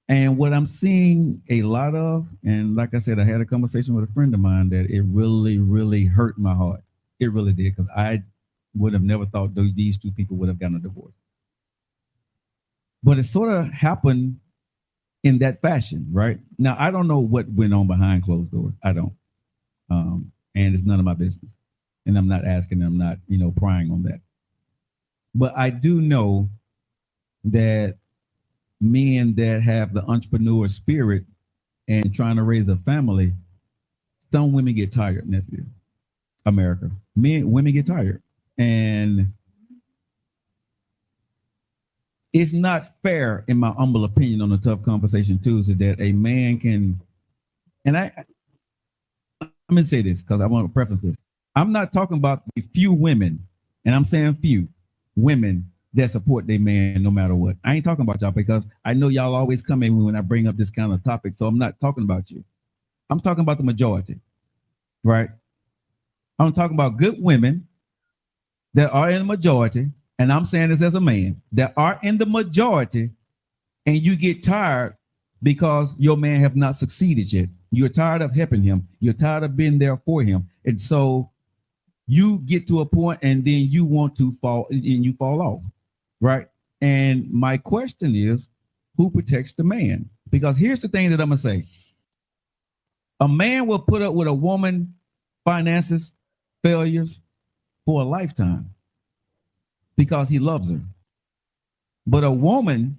And what I'm seeing a lot of, and like I said, I had a conversation with a friend of mine that it really, really hurt my heart. It really did, because I would have never thought these two people would have gotten a divorce. But it sort of happened in that fashion, right? Now, I don't know what went on behind closed doors. I don't. And it's none of my business. And I'm not asking, I'm not, prying on that. But I do know that men that have the entrepreneur spirit and trying to raise a family, some women get tired, nephew. America. Women get tired. And it's not fair, in my humble opinion, on the Tough Conversation Tuesday, that a man can, and I'm going to say this because I want to preface this. I'm not talking about the few women, and I'm saying few women that support their man no matter what. I ain't talking about y'all, because I know y'all always come in when I bring up this kind of topic. So I'm not talking about you. I'm talking about the majority, right? I'm talking about good women that are in the majority, and I'm saying this as a man, that are in the majority, and you get tired because your man have not succeeded yet. You're tired of helping him. You're tired of being there for him. And so you get to a point and then you want to fall, and you fall off, right? And my question is, who protects the man? Because here's the thing that I'm going to say. A man will put up with a woman finances, failures for a lifetime because he loves her. But a woman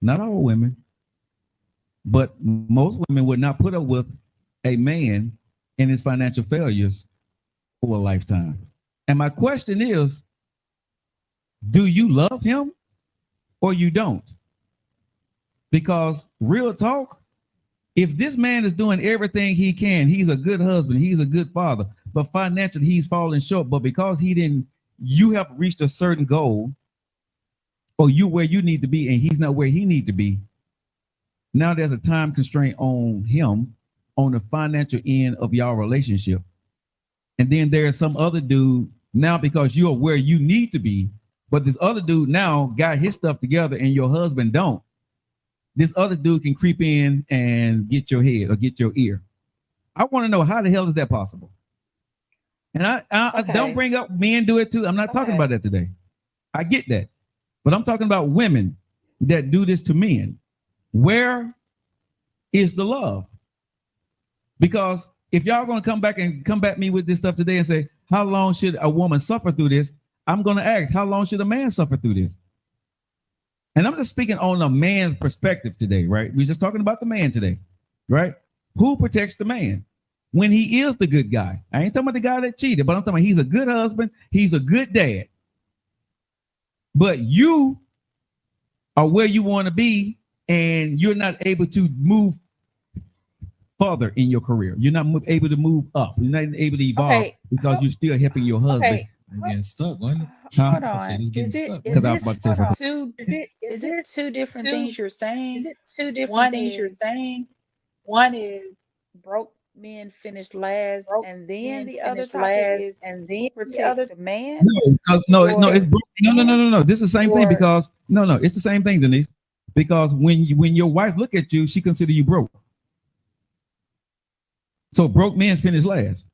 not all women, but most women would not put up with a man and his financial failures for a lifetime. And my question is, do you love him or you don't? Because real talk, if this man is doing everything he can, he's a good husband, he's a good father, but financially he's falling short. But because you have reached a certain goal, or you where you need to be, and he's not where he need to be. Now there's a time constraint on him on the financial end of y'all relationship. And then there's some other dude now, because you're where you need to be, but this other dude now got his stuff together and your husband don't. This other dude can creep in and get your head or get your ear. I want to know, how the hell is that possible? And I don't bring up men do it too. I'm not talking about that today. I get that. But I'm talking about women that do this to men. Where is the love? Because if y'all going to come back me with this stuff today and say, how long should a woman suffer through this? I'm going to ask, how long should a man suffer through this? And I'm just speaking on a man's perspective today, right? We're just talking about the man today, right? Who protects the man when he is the good guy? I ain't talking about the guy that cheated, but I'm talking about he's a good husband. He's a good dad. But you are where you want to be, and you're not able to move further in your career. You're not able to move up. You're not able to evolve because you're still helping your husband. I'm getting stuck, wasn't it? Hold I on. said it's getting stuck. Because I was about to say something. Is it two different things you're saying? Is it two different things you're saying? One is Broke men finish last, and then the other finish topic last, is and then protects the man. No, it's no. This is the same thing, because no, it's the same thing, Denise. Because when your wife look at you, she consider you broke. So broke men finish last.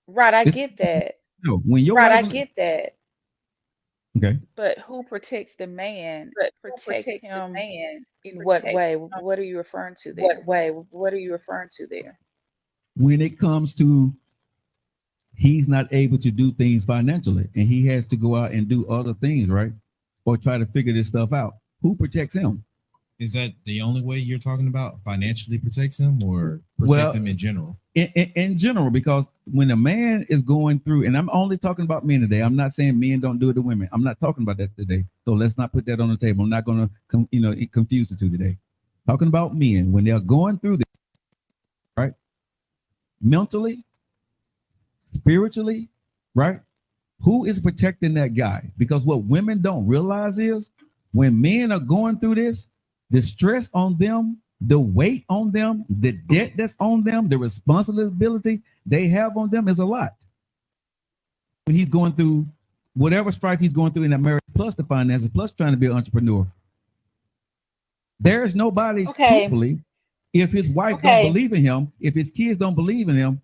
Right, I get that. No, when your Right, I wife, get that. okay. But who protects the man? Protect protects the him man. in what Protect way? him. What are you referring to there? What way? What are you referring to there? When it comes to he's not able to do things financially, and he has to go out and do other things, right? Or try to figure this stuff out. Who protects him? Is that the only way you're talking about? Financially protects him, or protect him in general? In general, because when a man is going through, and I'm only talking about men today. I'm not saying men don't do it to women. I'm not talking about that today. So let's not put that on the table. I'm not going to confuse the two today. Talking about men when they're going through this, right? Mentally, spiritually, right? Who is protecting that guy? Because what women don't realize is when men are going through this, the stress on them, the weight on them, the debt that's on them, the responsibility they have on them is a lot. When he's going through whatever strife he's going through in that marriage, plus the finances, plus trying to be an entrepreneur. There is nobody, truthfully, if his wife don't believe in him, if his kids don't believe in him,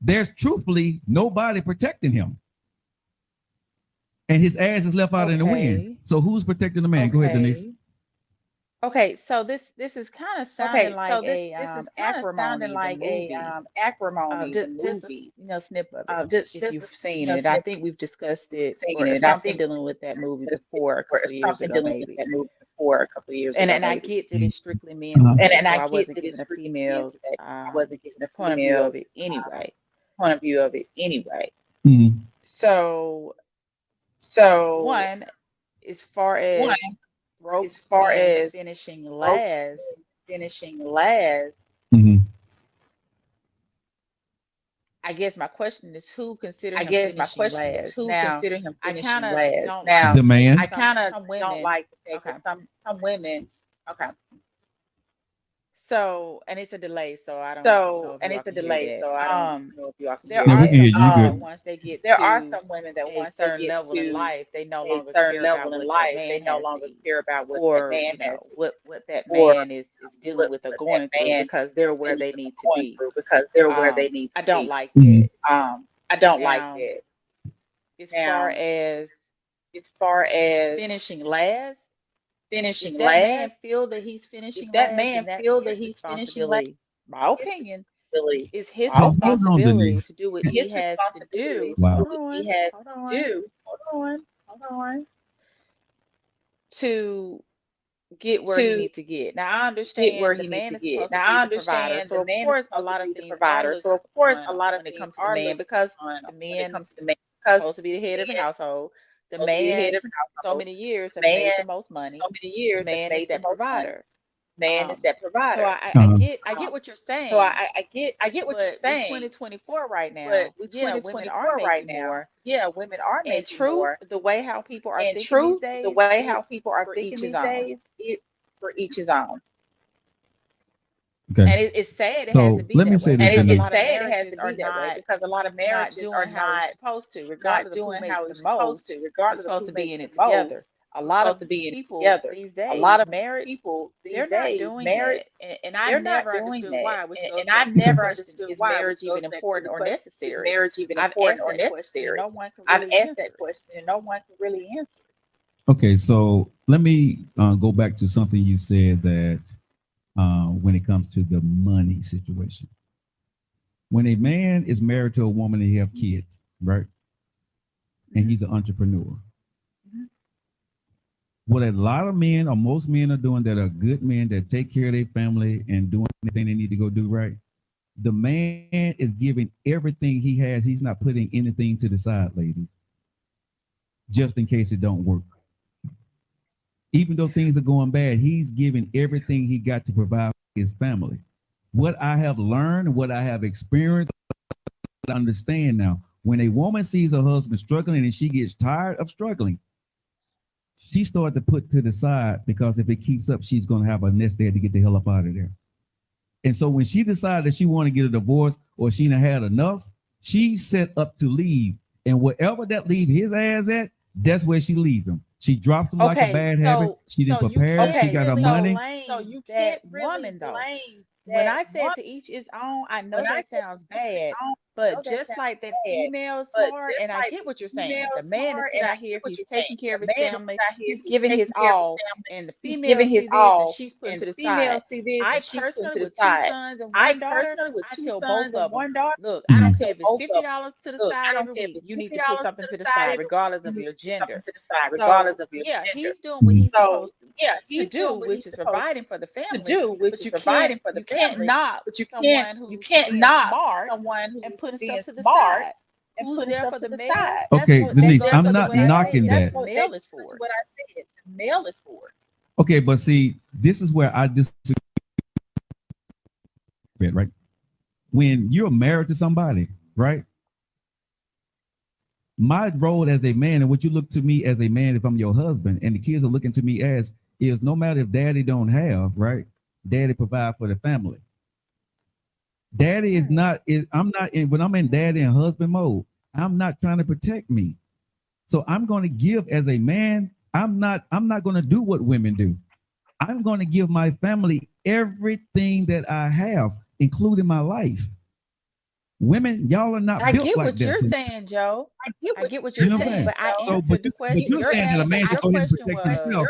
there's truthfully nobody protecting him. And his ass is left out in the wind. So who's protecting the man? Go ahead, Denise. Okay, so this is kind of sounding like acrimony. Just a snip of it. If you've seen it, I think we've discussed it. Or something dealing with that movie before a couple of years ago, maybe. And I get that it's strictly men, and I wasn't giving a female's point of view of it anyway. Mm-hmm. So one, as far as finishing last, Mm-hmm. I guess my question is who consider him finishing last? Now, I kind of don't The man. I kind of some don't women. like the Okay. some women. Okay. So, and it's a delay, so I don't know if y'all can hear that. So I don't know if y'all can There hear Yeah, we are can hear some you women good. that once they get There to are some women that a once they certain get level to in life, they no a longer certain care about level what in that life, man they no has longer to, care about what or that man has what that or man is dealing with or what going that through, man because they're where they need to going be. through because they're where they need to I don't be. like Mhm. that. I don't like Now, that. as Now, far as as far as finishing last, finishing if that man last, feel that he's finishing if that last, man then that's feel that his he's finishing last, responsibility. My his opinion responsibility. is his My Hold on, responsibility Denise. to do what he His has to responsibility do. to Wow. do Hold what he on, has hold to on. do. Hold on. To get where he needs to get. Now I understand the man is supposed to be the provider, so of course a lot of things are looked on when it comes to the man, because the man is supposed to be the head of the household. The man, so many years, have made the most money. The man is that provider. So I get what you're saying. I get what you're saying. With 2024 right now, yeah, women are making more. And true, the way how people are thinking these days, for each his own. Okay. And it's sad it has to be let me that say way. this, And Denise. a lot of marriages are not doing how it's supposed to, regardless of who makes the most. We're supposed to be in it together. A lot of people these days, married, they're not doing that. And I never understood why, which goes back to the question, is marriage even important or necessary? I've asked that question and no one can really answer it. Okay, so let me go back to something you said that when it comes to the money situation. When a man is married to a woman and he have kids, right? And he's an entrepreneur. What a lot of men or most men are doing that are good men that take care of their family and doing anything they need to go do right. The man is giving everything he has. He's not putting anything to the side, ladies, just in case it don't work. Even though things are going bad, he's giving everything he got to provide for his family. What I have learned, what I have experienced, I understand now. When a woman sees her husband struggling and she gets tired of struggling, she started to put to the side, because if it keeps up, she's going to have a nest egg to get the hell up out of there. And so when she decided that she wanted to get a divorce or she done had enough, she set up to leave. And wherever that leave his ass at, that's where she leaves him. She drops him like a bad habit. She didn't prepare. She got her money. So you can't really blame. When I said to each his own, I know that sounds bad, but just like that female smart, and I get what you're saying. The man is out here, he's taking care of his family, he's giving his all, and the female sees this and she's put to the side. I personally, with two sons and one daughter, I tell both of them, look, I don't care if it's $50 to the side every week, you need to put something to the side, regardless of your gender. So yeah, he's doing what he's supposed to do, which is providing for the family. But you can't knock someone who's smart and putting stuff to the side. Who's there for the male? Okay, Denise, I'm not knocking that. That's what the male is for. What I said, the male is for. Okay, but see, this is where I disagree. Right? When you're married to somebody, right? My role as a man, and what you look to me as a man, if I'm your husband, and the kids are looking to me as, is no matter if daddy don't have, right? Daddy provide for the family. Daddy is not, I'm not in, when I'm in daddy and husband mode, I'm not trying to protect me. So I'm going to give as a man. I'm not going to do what women do. I'm going to give my family everything that I have, including my life. Women, y'all are not built like that. I get what you're saying, Joe. I get what you're saying, but I answered the question. But you're saying that a man should go ahead and protect himself.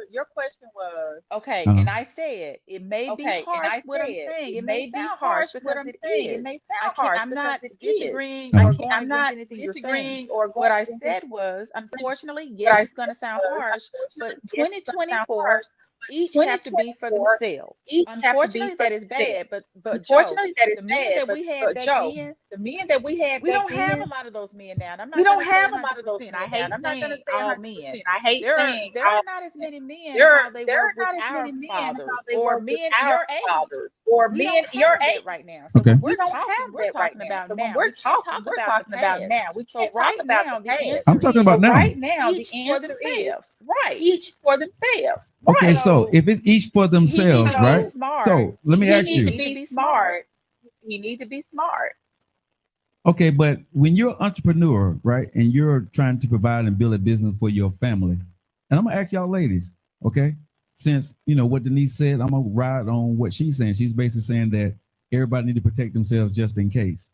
Your question was okay, and I said it may be harsh. What I'm saying, it may sound harsh because it is. I'm not disagreeing. I'm not anything you're saying. What I said was, unfortunately, yes, it's going to sound harsh, but 2024. Each have to be for themselves. Unfortunately, that is bad. But Joe, the men that we had back then, we don't have a lot of those men now. We don't have a lot of those men. I hate saying all men. There are not as many men how they were with our fathers or men your age. Or men your age right now. So we don't have that right now. So when we're talking about now, we can't talk about the past. I'm talking about now. Right now, the answer is right. Each for themselves. Okay, so if it's each for themselves, right? So let me ask you. He need to be smart. You need to be smart. Okay, but when you're an entrepreneur, right, and you're trying to provide and build a business for your family, and I'm gonna ask y'all ladies, okay, since you know what Denise said, I'm gonna ride on what she's saying. She's basically saying that everybody need to protect themselves just in case.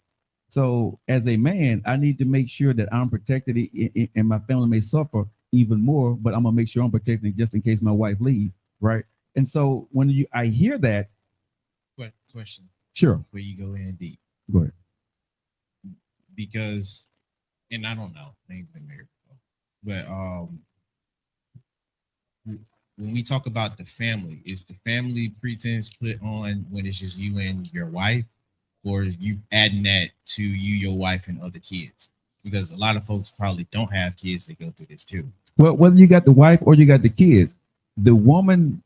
So as a man, I need to make sure that I'm protected and my family may suffer even more, but I'm gonna make sure I'm protected just in case my wife leaves, right? And so when I hear that. Question. Sure. Before you go in deep. Go ahead. Because, and I don't know, I ain't been married before, but when we talk about the family, is the family pretense put on when it's just you and your wife, or is you adding that to you, your wife, and other kids? Because a lot of folks probably don't have kids that go through this too. Well, whether you got the wife or you got the kids, women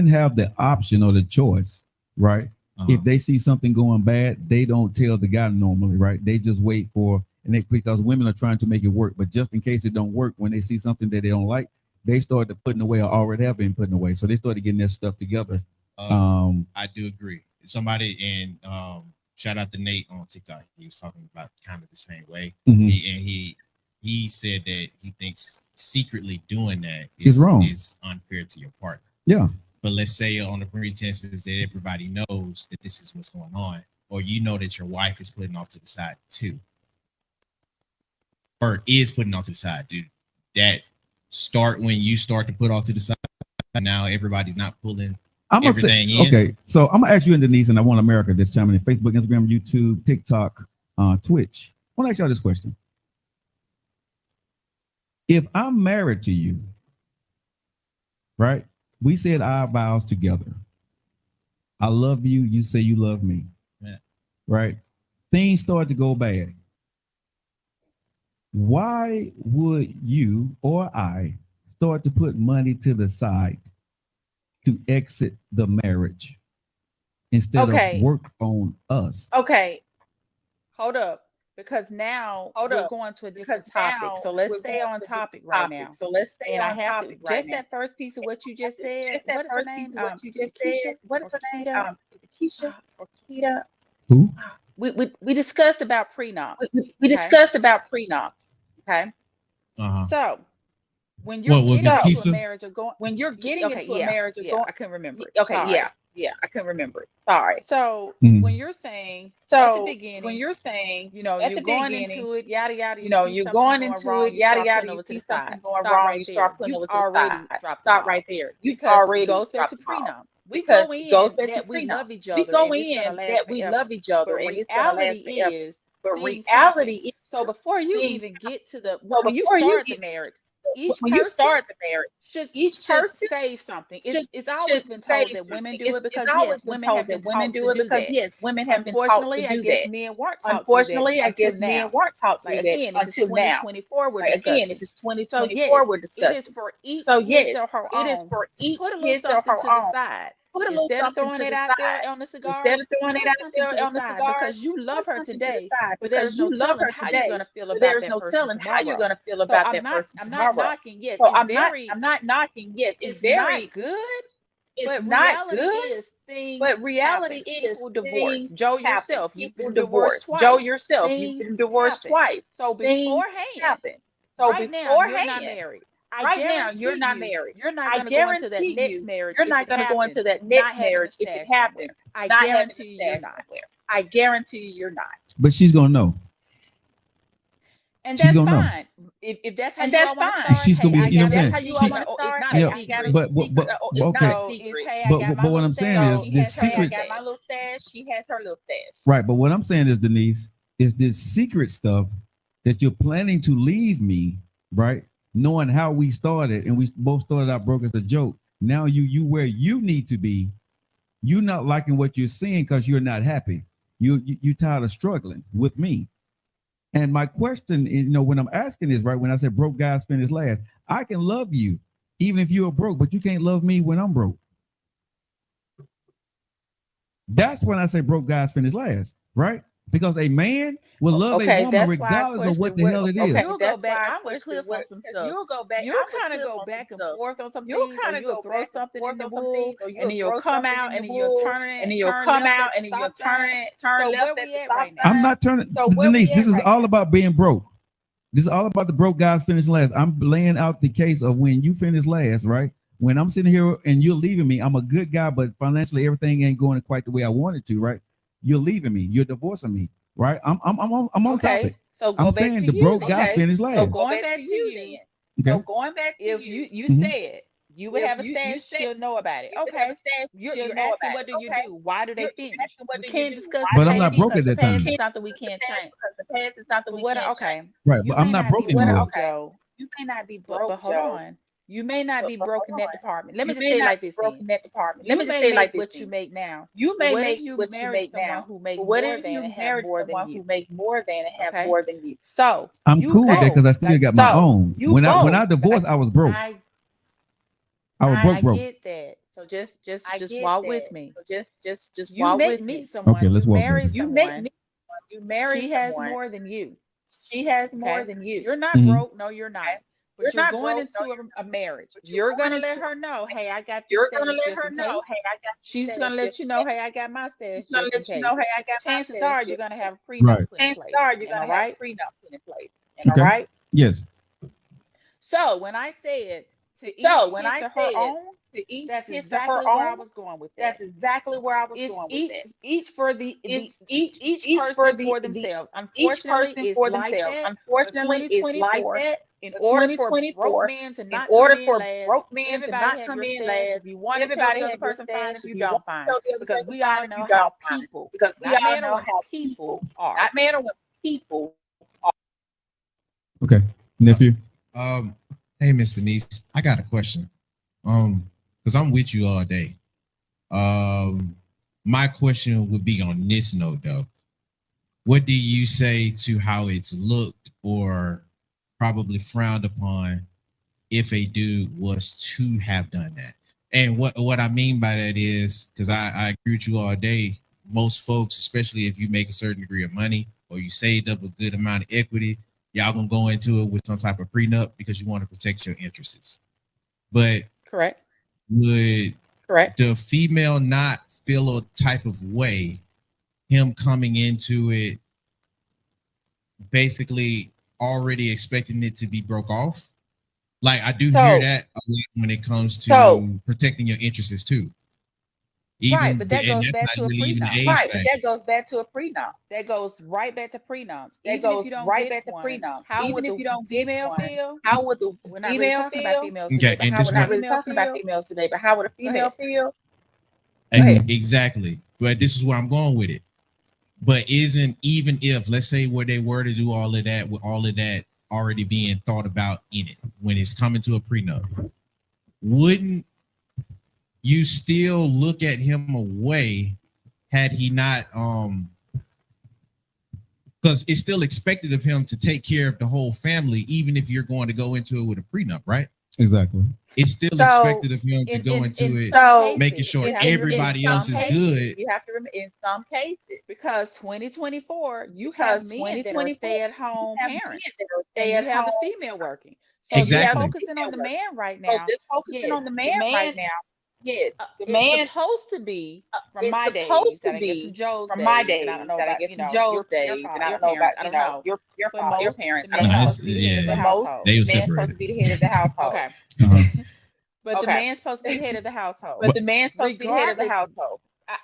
have the option or the choice, right? If they see something going bad, they don't tell the guy normally, right? They just wait for, because women are trying to make it work, but just in case it don't work, when they see something that they don't like, they started putting away or already have been putting away. So they started getting their stuff together. I do agree. Somebody, and shout out to Nate on TikTok. He was talking about kind of the same way. He said that he thinks secretly doing that is wrong. Is unfair to your partner. Yeah. But let's say on the pretenses that everybody knows that this is what's going on, or you know that your wife is putting off to the side too, or is putting off to the side. Dude, that start when you start to put off to the side. Now everybody's not pulling everything in. Okay, so I'm gonna ask you and Denise, and I want America this time in Facebook, Instagram, YouTube, TikTok, Twitch. I want to ask y'all this question. If I'm married to you, right? We said our vows together. I love you. You say you love me. Yeah. Right? Things start to go bad. Why would you or I start to put money to the side to exit the marriage instead of work on us? Okay. Hold up. Because now we're going to a different topic. So let's stay on topic right now. And I have to just that first piece of what you just said. What is her name? What is her name? Keisha or Kita? Who? We discussed about prenups. We discussed about prenups. Okay. Uh-huh. So when you're getting into a marriage or going, a marriage or going, I couldn't remember. Okay, yeah, I couldn't remember it. Sorry. So when you're saying at the beginning, you're going into it, yada yada, you're going into it, yada yada, you see something going wrong, you start putting over to the side. Stop right there. You've already goes back to prenup. We go in that we love each other. We go in that we love each other, and it's gonna last forever. But reality is, so before you even get to the when you start the marriage. Each person save something. It's always been told that women do it because women have been taught to do that. Yes, women have been taught to do that. Men weren't taught Unfortunately, I guess men weren't taught to do that until now. Again, this is 2024 we're discussing. It is for each his or her own. It is for each put a little something to the side. Instead of throwing it out there on the cigar, because you love her today, but there's no telling how you're going to feel about that person tomorrow. I'm not knocking. Yes, I'm not knocking. Yes, it's very good. It's not good. But reality is people divorce. Joe yourself, you've been divorced twice. You've been divorced twice. So beforehand, right now you're not married. Right now, you're not married. You're not going to go into that next marriage. You're not going to go into that next marriage if it happens. I guarantee you you're not. I guarantee you you're not. But she's gonna know. And that's fine. If that's how you want to start, she's gonna be. You know what I'm saying? How you want to start? But what I'm saying is this secret. I got my little stash. She has her little stash. Right. But what I'm saying is, Denise, is this secret stuff that you're planning to leave me, right? Knowing how we started, and we both started out broke as a joke. Now you where you need to be. You're not liking what you're seeing because you're not happy. You tired of struggling with me. And my question, when I'm asking is, right, when I said broke guys finish last, I can love you even if you're broke, but you can't love me when I'm broke. That's when I say broke guys finish last, right? Because a man will love a woman regardless of what the hell it is. You'll go back. I'm with Cliff on some stuff. You'll go back. You'll kind of go back and forth on some things. You'll throw something in the wool, and then you'll come out, and then you'll turn it, and then you'll come out, and then you'll turn left at the stop sign. I'm not turning. Denise, this is all about being broke. This is all about the broke guys finishing last. I'm laying out the case of when you finish last, right? When I'm sitting here and you're leaving me, I'm a good guy, but financially everything ain't going quite the way I want it to, right? You're leaving me. You're divorcing me, right? I'm on topic. So I'm saying the broke guy finished last. So going back to you then. So going back to if you said you would have a stash, she'll know about it. Okay. You're asking what do you do? Why do they finish? We can't discuss. But I'm not broke at that time. It's something we can't change. The past is something we can't change. Right, but I'm not broke anymore. You may not be broke, but hold on. You may not be broke in that department. Let me You just may say it not like be this broke then. in that department. You Let me just may say it like make this what you then. make now. You But may what if make you what you marry make someone now, who make but what more if than you and have marry more than someone who you? make more than and have Okay. more than you? So I'm you cool with that both, because I still like got my own. You When I both, divorced, I was broke. I I was I broke. get that. So just I just get walk with that. me. So just You walk may with meet me. someone, Okay, let's you walk, marry baby. You make someone, me. You marry she has someone. more than you. She has more Okay. than you. You're not Mhm. broke. No, you're not. Okay? But You're you're not going broke. No, into you're a marriage. but you're You're going gonna let into. her know, hey, I got this You're gonna status let just her in know, case. hey, I got this She's status gonna let just you in know, case. hey, I got my status She's gonna just in let you case. know, hey, I got my Chances status are just you're in gonna case. have a prenup Right. put in Chances place. are you're Am I gonna have right? a prenup put in place. Am I Okay. right? Yes. So when I said to So each when his I or her said own, to each that's his or her exactly where I own, was going with that. that's exactly where I was It's going with each that. each for the It's each each for person for the themselves. each Unfortunately, person it's for like themselves. that for Unfortunately, it's like 2024. that In for order for broke 2024. men to In not come order in for last, broke men to everybody not have come your in stash. last, If you want to tell everybody the other have your person fine, stash. if If you you want don't, to fine. tell the other Because person we fine, all if know you how don't fine. people, Because we not all men or know women, how people people, are. not men or women, people. Okay. Nephew. Hey, Mr. Niece, I got a question. Because I'm with you all day. My question would be on this note though. What do you say to how it's looked or probably frowned upon if a dude was to have done that? And what I mean by that is because I agree with you all day. Most folks, especially if you make a certain degree of money or you saved up a good amount of equity, y'all gonna go into it with some type of prenup because you want to protect your interests. But Correct. would Correct. the female not feel a type of way him coming into it basically already expecting it to be broke off? Like I do hear So that a lot when it comes to so protecting your interests too. Right, but that And goes that's back not to a really even the prenup. age right, but thing. that goes back to a prenup. That goes right back to prenups. That Even if goes you don't right get back to one, prenup. how Even would if the you don't get female one, feel? how would the We're not really female talking about feel? females Okay, today, but and how this would We're a not what really female talking about feel? females today, but how would a Go ahead. female feel? Go ahead. exactly. But this is where I'm going with it. But isn't even if let's say where they were to do all of that with all of that already being thought about in it when it's coming to a prenup, wouldn't you still look at him away had he not because it's still expected of him to take care of the whole family even if you're going to go into it with a prenup, right? Exactly. It's still So expected of him to In go in into in it some making cases, sure you have to remember everybody in else some is cases, good. you have to remember in some cases, because 2024, you have because men that are 2024, you stay-at-home have men parents, that are and stay you at have the home. female working. So And you just have the Exactly. focusing on female the working. man right So now. just focusing Yes, on the the man right man, now. Yes, the it's man. supposed to be from It's my days, supposed to that I guess from be Joe's from my days, and I don't days know that I about, guess from Joe's days, and I your don't know about parents, I don't know. But your most, the parents. I don't man is No, know. supposed to be the head of the yeah, But most household. they the were man's supposed separated. to be the head of the household. Okay. Uh-huh. But the Okay. man's supposed to be the head of the household. But the man's supposed to be the head of the Regardless, household.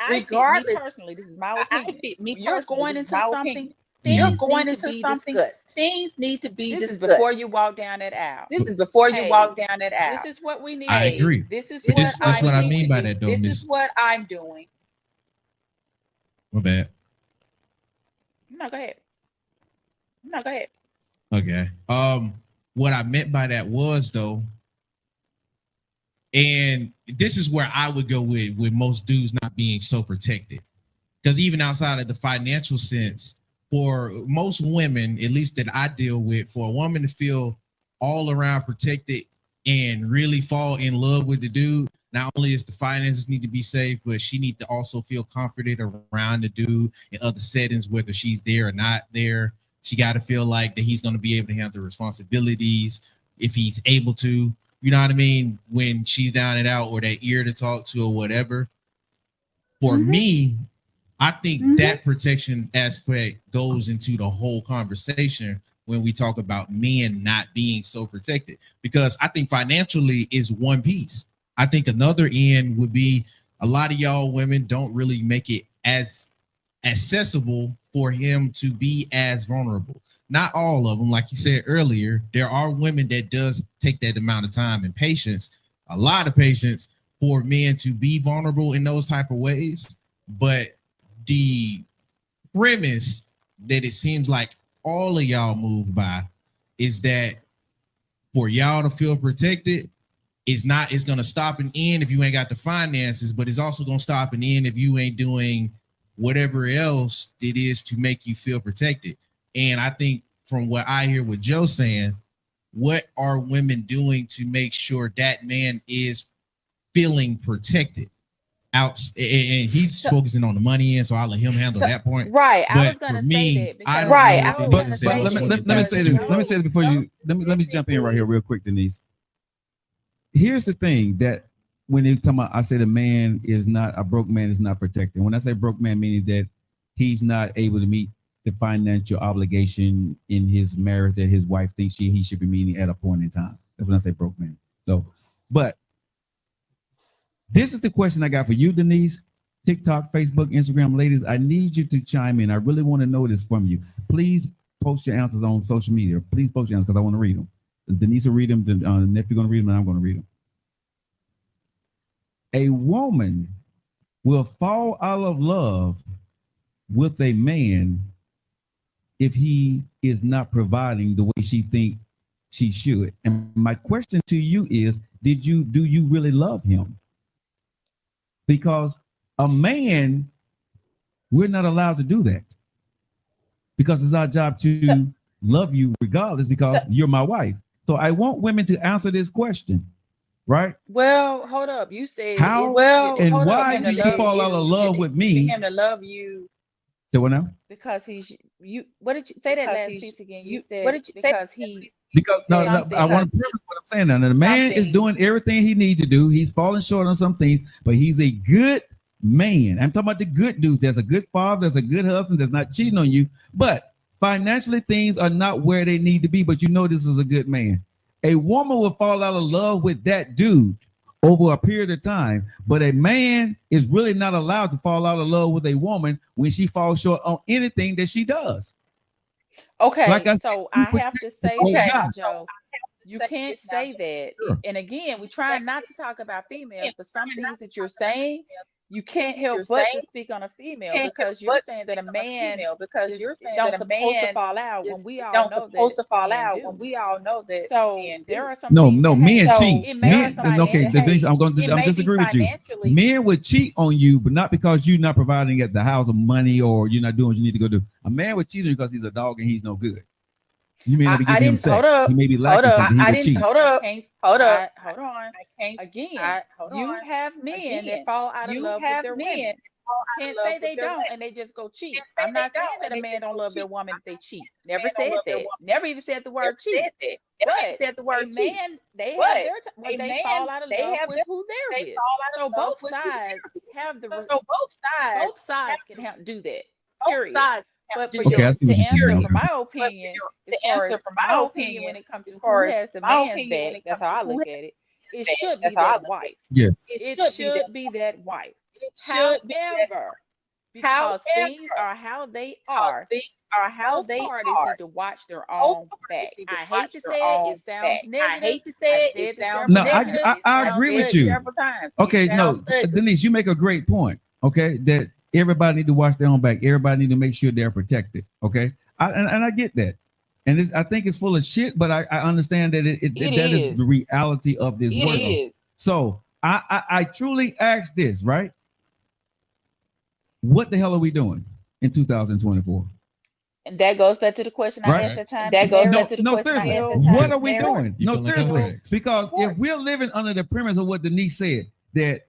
me Regardless, personally, this is my I opinion. fit me When you're personally. going This is into my something, opinion. You're things going need to into be something. discussed. Things need to be This is discussed. before you walk down that aisle. This is before you Hey, walk down that this aisle. is what we need I to do. agree. This is But what that's I'm what I going mean to by do. that though, This is Miss. what I'm doing. My bad. No, go ahead. No, go ahead. Okay. What I meant by that was though, and this is where I would go with most dudes not being so protected. Because even outside of the financial sense, for most women, at least that I deal with, for a woman to feel all around protected and really fall in love with the dude, not only is the finances need to be safe, but she need to also feel comforted around the dude in other settings, whether she's there or not there. She got to feel like that he's going to be able to handle the responsibilities if he's able to. You know what I mean? When she's down and out, or that ear to talk to, or whatever. For me, I think that protection aspect goes into the whole conversation when we talk about men not being so protected, because I think financially is one piece. I think another end would be a lot of y'all women don't really make it as accessible for him to be as vulnerable. Not all of them, like you said earlier, there are women that does take that amount of time and patience, a lot of patience for men to be vulnerable in those type of ways. But the premise that it seems like all of y'all move by is that for y'all to feel protected, it's gonna stop and end if you ain't got the finances, but it's also gonna stop and end if you ain't doing whatever else it is to make you feel protected. And I think from what I hear with Joe saying, what are women doing to make sure that man is feeling protected? Out, and he's focusing on the money end, so I'll let him handle that point. Right. But I was gonna say that because Let me say this. Let me say this before you. Let me jump in right here real quick, Denise. Here's the thing that when you talk about, I say a broke man is not protected. When I say broke man, meaning that he's not able to meet the financial obligation in his marriage that his wife thinks he should be meeting at a point in time. That's when I say broke man. So, but this is the question I got for you, Denise. TikTok, Facebook, Instagram, ladies, I need you to chime in. I really want to know this from you. Please post your answers on social media. Please post your answers because I want to read them. Denise will read them. Nephew going to read them, and I'm going to read them. A woman will fall out of love with a man if he is not providing the way she thinks she should. And my question to you is, do you really love him? Because a man, we're not allowed to do that because it's our job to love you regardless because you're my wife. So I want women to answer this question, right? Well, hold up. You said how and why do you fall out of love with me? Him to love you. So what now? Because he's you. What did you say that last piece again? You said what did you because say? he. Because no, I want to preface what I'm saying now. The man is doing everything he needs to do. He's falling short on some things, but he's a good man. I'm talking about the good dudes. There's a good father, there's a good husband that's not cheating on you, but financially things are not where they need to be. But you know this is a good man. A woman will fall out of love with that dude over a period of time, but a man is really not allowed to fall out of love with a woman when she falls short on anything that she does. Okay, like I have to say that, Joe. You can't say that. Sure. And again, we try not to talk about females, but some things that you're saying, you can't help but to speak on a female because you're saying that a man supposed to fall out when we all know that. When we all know that. So there are some men cheat. Men, okay, I'm disagree with you. Men would cheat on you, but not because you're not providing at the house of money or you're not doing what you need to go do. A man would cheat on you because he's a dog and he's no good. You may not be giving him sex. He may be lacking something. He would cheat. Hold on. You have men that fall out of love with their women. Can't say they don't, and they just go cheat. I'm not saying that a man don't love their woman if they cheat. Never said that. Never even said the word cheat. But man, they have their time when they fall out of love with who they're with. So both sides have the. Both sides can do that. Period. But for to answer for my opinion, when it comes to who has the man's back, that's how I look at it. It should be that wife. Yes. It should be that wife. However, because things are how they are, both parties need to watch their own back. I hate to say it. It sounds negative. I agree with you. Okay, no, Denise, you make a great point. Okay, that everybody need to watch their own back. Everybody need to make sure they're protected. Okay, I get that, and I think it's full of shit. But I understand that that is the reality of this world. So I truly ask this, right? What the hell are we doing in 2024? And that goes back to the question I asked at the time. That goes back to the question I asked. What are we doing? No, seriously, because if we're living under the premise of what Denise said, that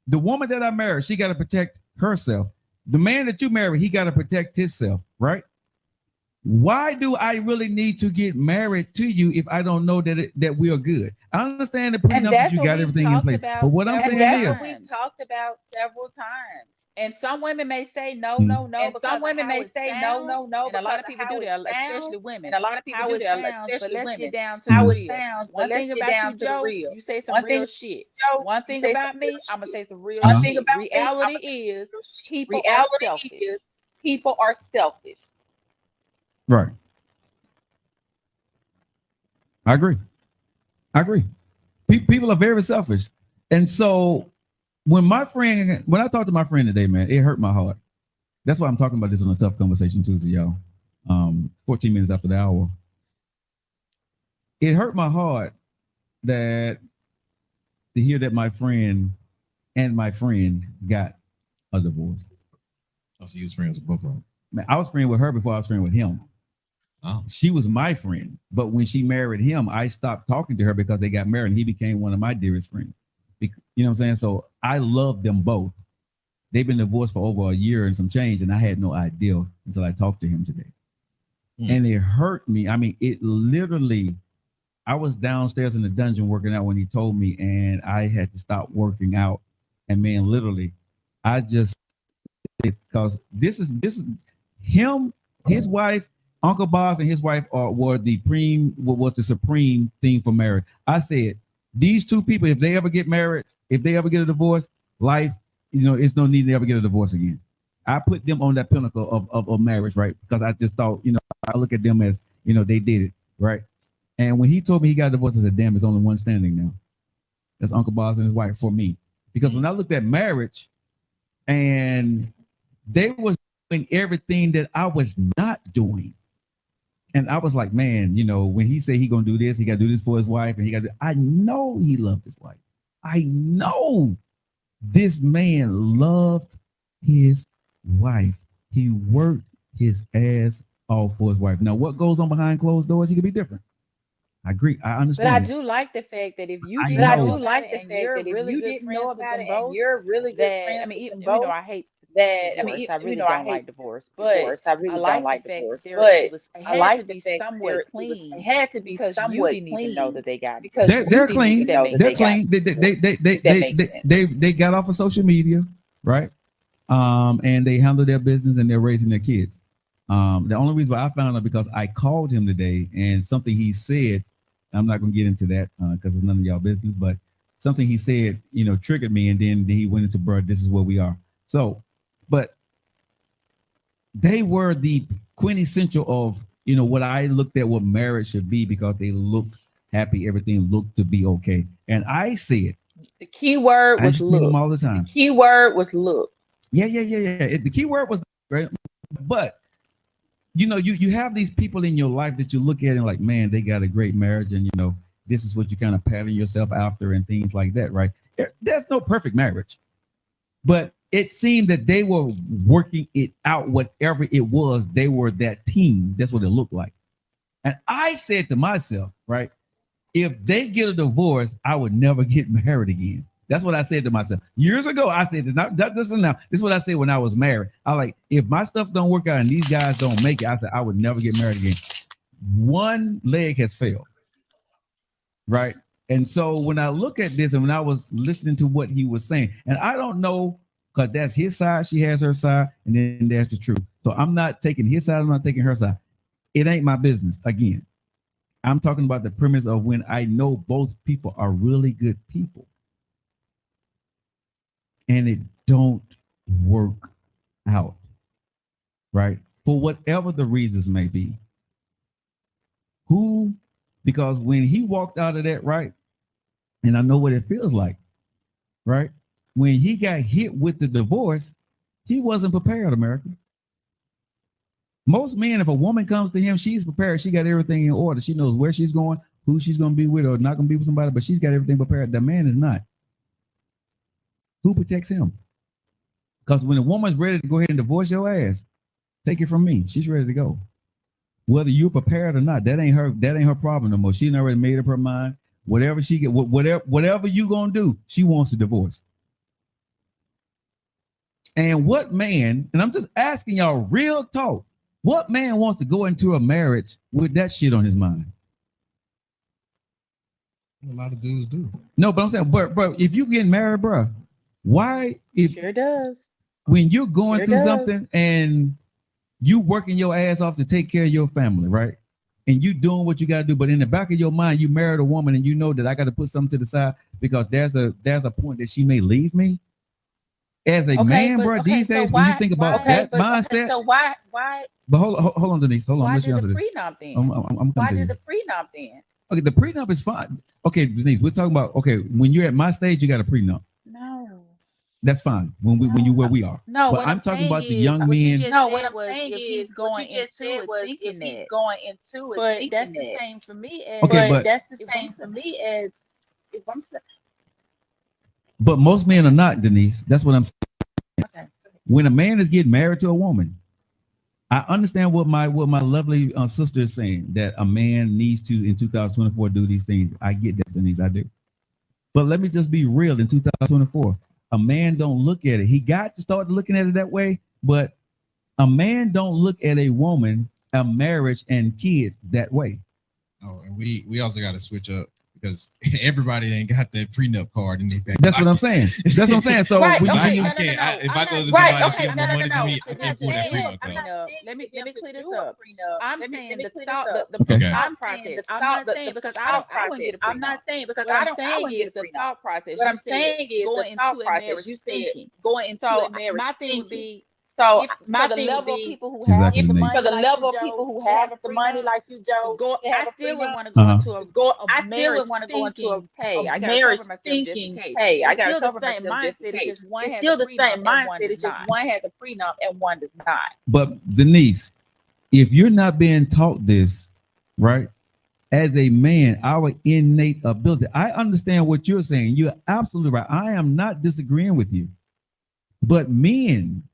the woman that I married, she got to protect herself. The man that you marry, he got to protect himself, right? Why do I really need to get married to you if I don't know that we are good? I understand the prenup, you got everything in place, but what I'm saying is, we talked about several times. And some women may say no. And some women may say no. And a lot of people do that, especially women. And a lot of people do that, especially women. Let's get down to how it sounds. One thing about you, Joe, you say some real shit. One thing about me, I'm gonna say some real shit. Reality is people are selfish. People are selfish. Right. I agree. People are very selfish, and so. When I talked to my friend today, man, it hurt my heart. That's why I'm talking about this on a Tough Conversation Tuesday, y'all. 14 minutes after the hour. It hurt my heart that to hear that my friend got a divorce. Oh, so you was friends with both of them? Man, I was friends with her before I was friends with him. Oh. She was my friend, but when she married him, I stopped talking to her because they got married and he became one of my dearest friends. You know what I'm saying? So I love them both. They've been divorced for over a year and some change, and I had no idea until I talked to him today. And it hurt me. I mean, it literally, I was downstairs in the dungeon working out when he told me, and I had to stop working out. And man, literally, I just, because this is him, his wife, Uncle Boz and his wife was the supreme thing for marriage. I said, these two people, if they ever get married, if they ever get a divorce, life, it's no need to ever get a divorce again. I put them on that pinnacle of marriage, right? Because I just thought, I look at them as, they did it, right? And when he told me he got a divorce, I said, damn, there's only one standing now. That's Uncle Boz and his wife for me. Because when I looked at marriage, and they was doing everything that I was not doing. And I was like, man, when he said he gonna do this, he got to do this for his wife, and I know he loved his wife. I know this man loved his wife. He worked his ass off for his wife. Now, what goes on behind closed doors, he could be different. I agree. I understand. But I do like the fact that if you didn't know about it and you're really good friends with them both, you're really good friends with them both. I hate that. I mean, I really don't like divorce, but I really don't like divorce. But I like to be somewhat clean. It had to be somewhat clean. You didn't even know that they got it. They're clean. They're clean. They got off of social media, right? And they handle their business and they're raising their kids. The only reason why I found out because I called him today and something he said. I'm not going to get into that because it's none of y'all business, but something he said, triggered me. And then he went into, bro, this is where we are. So, but they were the quintessential of, what I looked at what marriage should be because they looked happy. Everything looked to be okay. And I said, the key word was look. Them all the time. The key word was look. Yeah. The key word was right. But you have these people in your life that you look at and like, man, they got a great marriage. And, this is what you kind of pattern yourself after and things like that, right? There's no perfect marriage. But it seemed that they were working it out, whatever it was. They were that team. That's what it looked like. And I said to myself, right, if they get a divorce, I would never get married again. That's what I said to myself years ago. I said, this is what I said when I was married. I like, if my stuff don't work out and these guys don't make it, I said, I would never get married again. One leg has failed. Right. And so when I look at this and when I was listening to what he was saying, and I don't know, because that's his side, she has her side, and then there's the truth. So I'm not taking his side, I'm not taking her side. It ain't my business. Again, I'm talking about the premise of when I know both people are really good people. And it don't work out, right? For whatever the reasons may be. Because when he walked out of that, right, and I know what it feels like, right? When he got hit with the divorce, he wasn't prepared, America. Most men, if a woman comes to him, she's prepared. She got everything in order. She knows where she's going, who she's going to be with, or not going to be with somebody, but she's got everything prepared. The man is not. Who protects him? Because when a woman's ready to go ahead and divorce your ass, take it from me. She's ready to go. Whether you're prepared or not, that ain't her problem no more. She already made up her mind. Whatever she get, whatever you gonna do, she wants a divorce. And what man, and I'm just asking y'all real talk, what man wants to go into a marriage with that shit on his mind? A lot of dudes do. No, but I'm saying, bro, if you get married, bro, why? If sure does. When you're going through something and you working your ass off to take care of your family, right? And you doing what you got to do, but in the back of your mind, you married a woman and you know that I got to put something to the side because there's a point that she may leave me. As a man, bro, these days when you think about that mindset. So why? But hold on, Denise. Hold on. Why Let's did answer the this. prenup then? Why did the prenup then? Okay, the prenup is fine. Okay, Denise, we're talking about, okay, when you're at my stage, you got a prenup. No. That's fine when you where we are. No, but I'm talking about the young men. No, what I'm saying is he's going into it thinking that. But that's the same for me as. Okay, but that's the same for me as if I'm. But most men are not, Denise. That's what I'm saying. Okay. When a man is getting married to a woman, I understand what my lovely sister is saying, that a man needs to in 2024 do these things. I get that, Denise. I do. But let me just be real. In 2024, a man don't look at it. He got to start looking at it that way. But a man don't look at a woman, a marriage, and kids that way. Oh, and we also got to switch up because everybody ain't got that prenup card in their back. That's what I'm saying. That's what I'm saying. So Right, when you- okay, you- no, If I go to right, somebody okay, else get more money than me, I can't pull that prenup card. Let me clear this up. I'm saying the thought, the Okay. thought process. I'm not saying because I wouldn't get a prenup. I'm not saying because What I I'm don't. I saying wouldn't is get a the prenup. thought process. What You I'm said saying is going the into thought a process. marriage You said thinking. going into So a marriage. my thing would thinking. be So my for the thing would level of be people who Exactly, have the Nate. money, for the like level you, of people Joe, who to have have a the money prenup, like you, Joe, go. to have I a still would prenup. want to go into a Go. a I still marriage would want to go into thinking, hey, I a gotta marriage cover myself just in thinking, case. hey, I It's gotta still the cover same myself just in mindset. It's case. just one It's has still a the prenup same and one mindset. does It's just not. one has a prenup and one does not. But Denise, if you're not being taught this, right, as a man, our innate ability, I understand what you're saying. You're absolutely right. I am not disagreeing with you. But men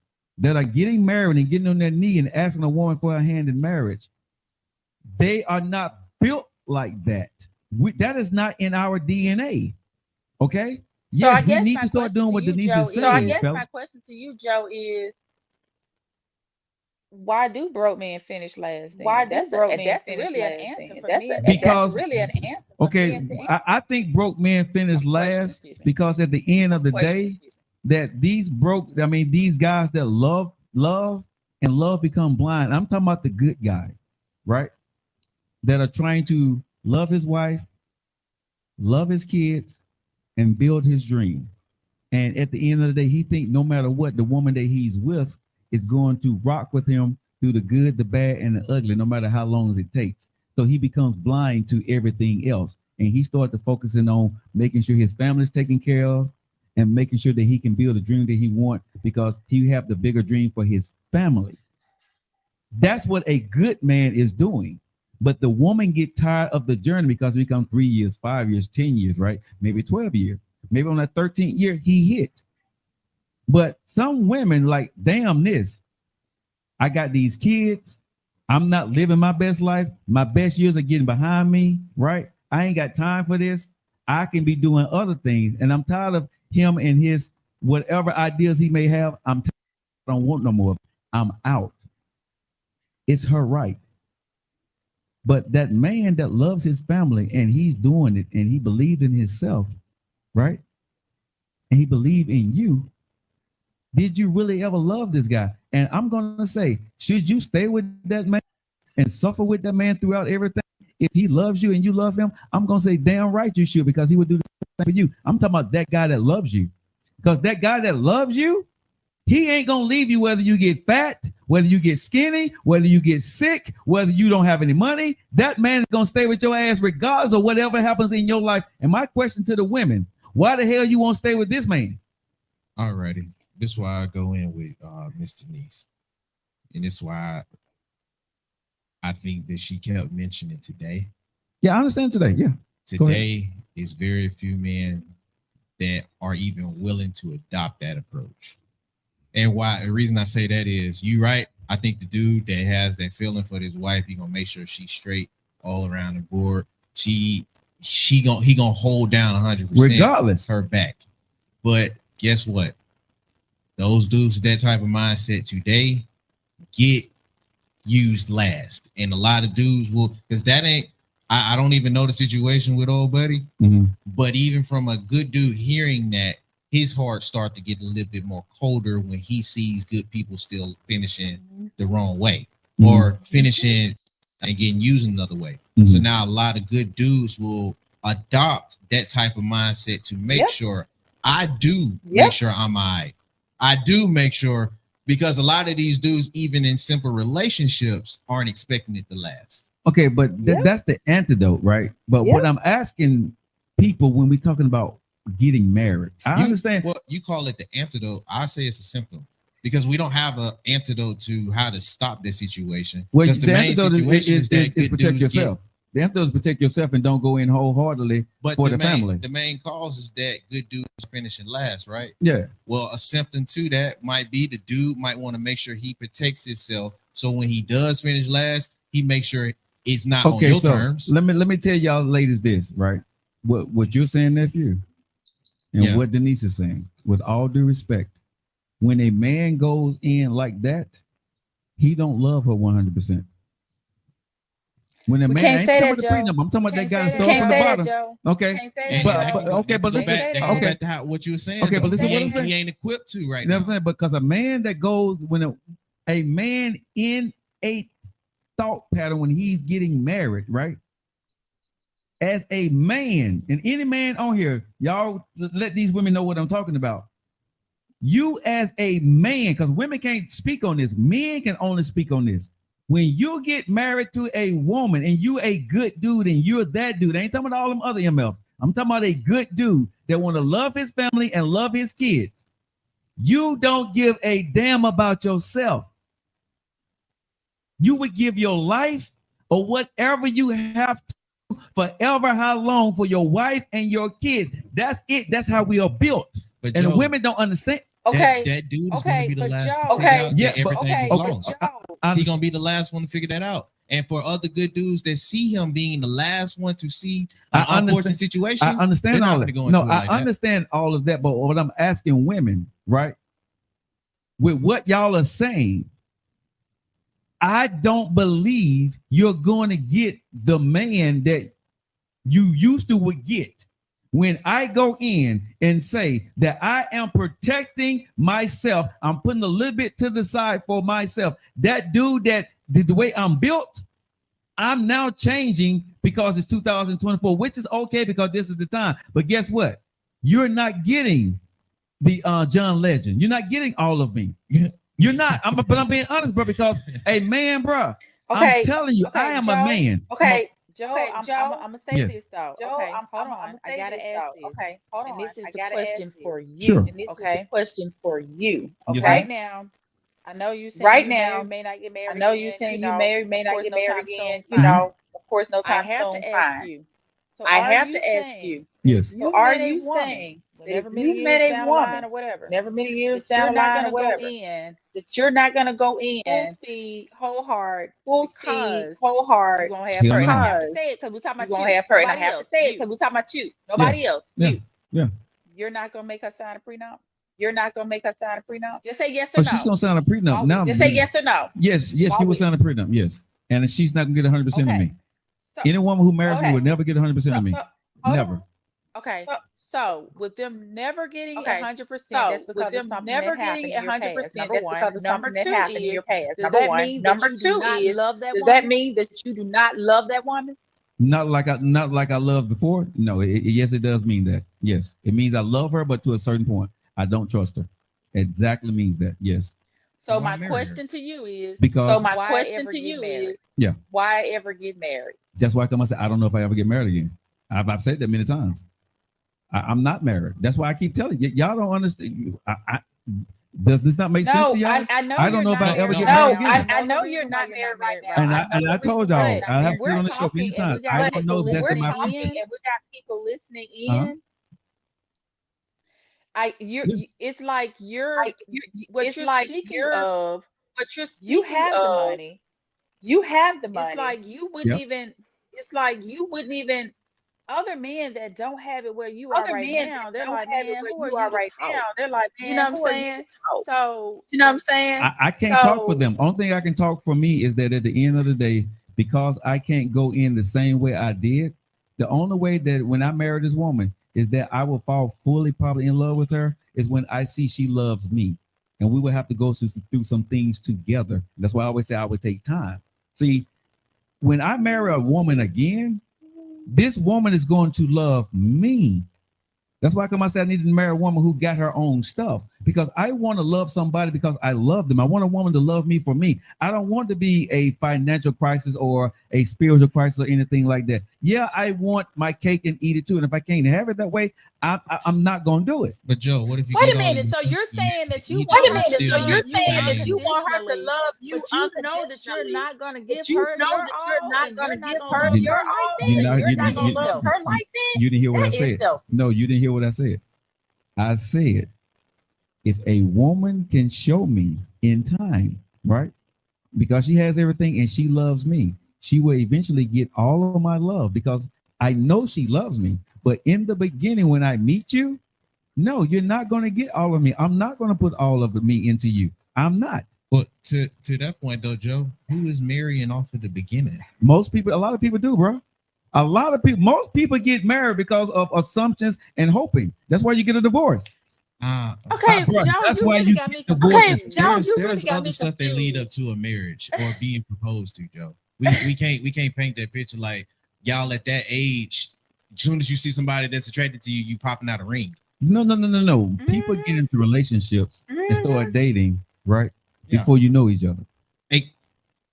that are getting married and getting on their knee and asking a woman for a hand in marriage, they are not built like that. That is not in our DNA. Okay? So Yes, I we guess need my to start question doing to what you, Denise Joe, is is. So I saying, guess fella. my question to you, Joe, is Why do broke men finish last? why Then do broke men that's finish really an last? answer Then for that's men. Because- really an answer. For Okay, men to I think broke men finish Question, last excuse me. because at the end of the Question, day, excuse me. that these guys that love and love become blind. I'm talking about the good guy, right? That are trying to love his wife, love his kids, and build his dream. And at the end of the day, he think no matter what, the woman that he's with is going to rock with him through the good, the bad, and the ugly, no matter how long it takes. So he becomes blind to everything else. And he started focusing on making sure his family's taken care of and making sure that he can build a dream that he wants because he have the bigger dream for his family. That's what a good man is doing. But the woman get tired of the journey because it becomes 3 years, 5 years, 10 years, right? Maybe 12 years. Maybe on that 13th year, he hit. But some women like, damn this. I got these kids. I'm not living my best life. My best years are getting behind me, right? I ain't got time for this. I can be doing other things. And I'm tired of him and his whatever ideas he may have. I'm tired. I don't want no more. I'm out. It's her right. But that man that loves his family and he's doing it and he believed in himself, right? And he believed in you. Did you really ever love this guy? And I'm going to say, should you stay with that man and suffer with that man throughout everything? If he loves you and you love him, I'm going to say, damn right you should, because he would do the same for you. I'm talking about that guy that loves you. Because that guy that loves you, he ain't going to leave you whether you get fat, whether you get skinny, whether you get sick, whether you don't have any money. That man is going to stay with your ass regardless of whatever happens in your life. And my question to the women, why the hell you won't stay with this man? Alrighty. This is why I go in with Miss Denise. And this is why I think that she kept mentioning today. Yeah, I understand today. Yeah. Today is very few men that are even willing to adopt that approach. And why the reason I say that is you right. I think the dude that has that feeling for his wife, he gonna make sure she's straight all around the board. He gonna hold down 100% regardless her back. But guess what? Those dudes with that type of mindset today get used last. And a lot of dudes will, because that ain't, I don't even know the situation with old buddy. Mm-hmm. But even from a good dude hearing that, his heart start to get a little bit more colder when he sees good people still finishing the wrong way or finishing and getting used another way. So now a lot of good dudes will adopt that type of mindset to make sure I do make sure I'm all right. I do make sure, because a lot of these dudes, even in simple relationships, aren't expecting it to last. Okay, but that's the antidote, right? But what I'm asking people when we're talking about getting married, I understand. Well, you call it the antidote. I say it's a symptom because we don't have an antidote to how to stop this situation. Well, because the antidote is protect yourself. The answer is protect yourself and don't go in wholeheartedly for the family. The main cause is that good dude is finishing last, right? Yeah. Well, a symptom to that might be the dude might want to make sure he protects himself. So when he does finish last, he makes sure it's not on your terms. Let me tell y'all ladies this, right? What you're saying, nephew, and what Denise is saying, with all due respect, when a man goes in like that, he don't love her 100%. When a man ain't talking about the prenup, I'm talking about that guy started from the bottom. Okay, but listen. Okay, back to what you were saying. Okay, but listen, what I'm saying. He ain't equipped to right now. You know what I'm saying? Because a man that goes when a man in a thought pattern when he's getting married, right? As a man, and any man on here, y'all let these women know what I'm talking about. You as a man, because women can't speak on this, men can only speak on this. When you get married to a woman and you a good dude and you're that dude, I ain't talking about all them other MFs. I'm talking about a good dude that want to love his family and love his kids. You don't give a damn about yourself. You would give your life or whatever you have to forever, how long for your wife and your kids. That's it. That's how we are built. But and Joe, women don't understand. Okay. That dude is going to be the last Joe, to figure out yeah, that everything is lost. He's going to be the last one to figure that out. And for other good dudes that see him being the last one to see an unfortunate situation, I understand all that. No, I understand all of that. But what I'm asking women, right, with what y'all are saying, I don't believe you're going to get the man that you used to would get. When I go in and say that I am protecting myself, I'm putting a little bit to the side for myself. That dude that the way I'm built, I'm now changing because it's 2024, which is okay because this is the time. But guess what? You're not getting the John Legend. You're not getting all of me. You're not. But I'm being honest, bro, because a man, bro, I'm telling you, I am a man. Okay. Joe, I'm gonna say this though. Joe, okay, hold on. I gotta ask this. Okay, hold on. And this is the question for you. Sure. And this is the question for you. Okay. Yes, right now, I know you saying you may not get married. I know you saying you may not get married again. You know, of course, no time soon. I have to ask you. So I have to ask you. Yes. So are you saying whenever many years down the line or whatever, never many years down the line or whatever, that you're not gonna go in full speed, whole hard, you're gonna have her. And I have to say it because we're talking about you. You're gonna have her, and I have to say it because we're talking about you. Nobody else. You. Yeah. You're not gonna make her sign a prenup. You're not gonna make her sign a prenup. Just say yes or no. She's gonna sign a prenup now. Just say yes or no. Yes, she will sign a prenup. Yes, and she's not gonna get 100% of me. Any woman who marries me would never get 100% of me. Never. Okay. So with them never getting 100%, that's because of something that happened in your past. Number one. Number two is, does that mean that you do not love that woman? Does that mean that you do not love that woman? Not like I loved before. No, yes, it does mean that. Yes, it means I love her, but to a certain point, I don't trust her. Exactly means that. Yes. So my question to you is, why ever get married? That's why I come and say I don't know if I ever get married again. I've said that many times. I'm not married. That's why I keep telling you. Y'all don't understand. Does this not make sense to y'all? I don't know if I ever get married again. I know you're not married right now. And I told y'all, I have stood on the show many times. I don't know if that's in my future. And we got people listening in. It's like you're speaking of. You have the money. You have the money. It's like you wouldn't even. It's like you wouldn't even. Other men that don't have it where you are right now, they're like, man, who are you right now? They're like, man, you know what I'm saying? So, you know what I'm saying? I can't talk for them. Only thing I can talk for me is that at the end of the day, because I can't go in the same way I did, the only way that when I marry this woman is that I will fall fully probably in love with her is when I see she loves me. And we will have to go through some things together. That's why I always say I would take time. See, when I marry a woman again, this woman is going to love me. That's why I said I needed to marry a woman who got her own stuff, because I want to love somebody because I love them. I want a woman to love me for me. I don't want to be a financial crisis or a spiritual crisis or anything like that. Yeah, I want my cake and eat it too. And if I can't have it that way, I'm not going to do it. But Joe, what if you wait a minute? So you're saying that you want her to love you? You know that you're not going to give her your all. You're not gonna love her like that. You didn't hear what I That is said. selfish. No, you didn't hear what I said. I said, if a woman can show me in time, right? Because she has everything and she loves me, she will eventually get all of my love because I know she loves me. But in the beginning, when I meet you, no, you're not going to get all of me. I'm not going to put all of me into you. I'm not. But to that point though, Joe, who is marrying off at the beginning? Most people, a lot of people do, bro. A lot of people, most people get married because of assumptions and hoping. That's why you get a divorce. Okay, bro, Joe, that's you why really you got me get divorces. confused. There's other stuff that lead up to a marriage or being proposed to, Joe. We can't paint that picture like y'all at that age. As soon as you see somebody that's attracted to you, you popping out a ring. No. People get into relationships and start dating, right? Yeah. Before you know each other.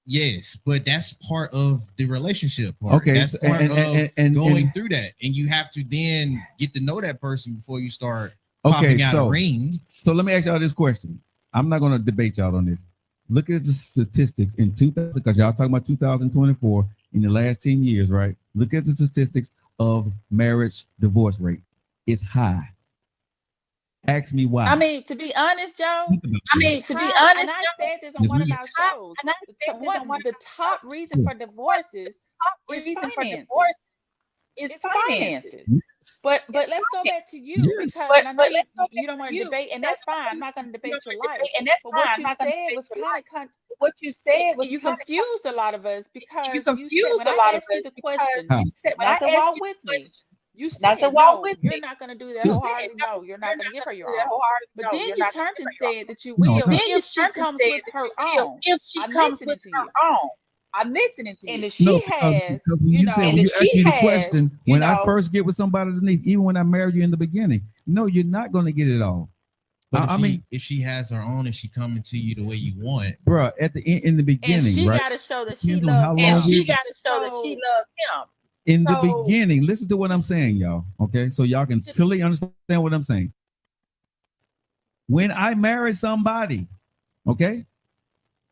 Yes, but that's part of the relationship part. Okay, That's part of going and through that. And you have to then get to know that person before you start popping out a ring. So let me ask y'all this question. I'm not going to debate y'all on this. Look at the statistics in 2000, because y'all talking about 2024 in the last 10 years, right? Look at the statistics of marriage divorce rate. It's high. Ask me why. I mean, to be honest, Joe. And I said this on one of our shows. The top reason for divorces is finances. But let's go back to you because and I know you don't want to debate, and that's fine. I'm not going to debate your life. But what you said was you confused a lot of us because you said when I asked you the question, not to walk with me. You said, no, you're not going to do that wholeheartedly. No, you're not going to give her your own. But then you turned and said that you will. Then if she comes with her own. I'm listening to you. And if she has, because when you said, when you asked me the question, when I first get with somebody, Denise, even when I married you in the beginning, no, you're not going to get it all. But if she has her own and she coming to you the way you want, bro, at the end, in the beginning, and she right? got to show that she loves him. And she got to show that she loves him. In the beginning, listen to what I'm saying, y'all. Okay, so y'all can clearly understand what I'm saying. When I marry somebody, okay,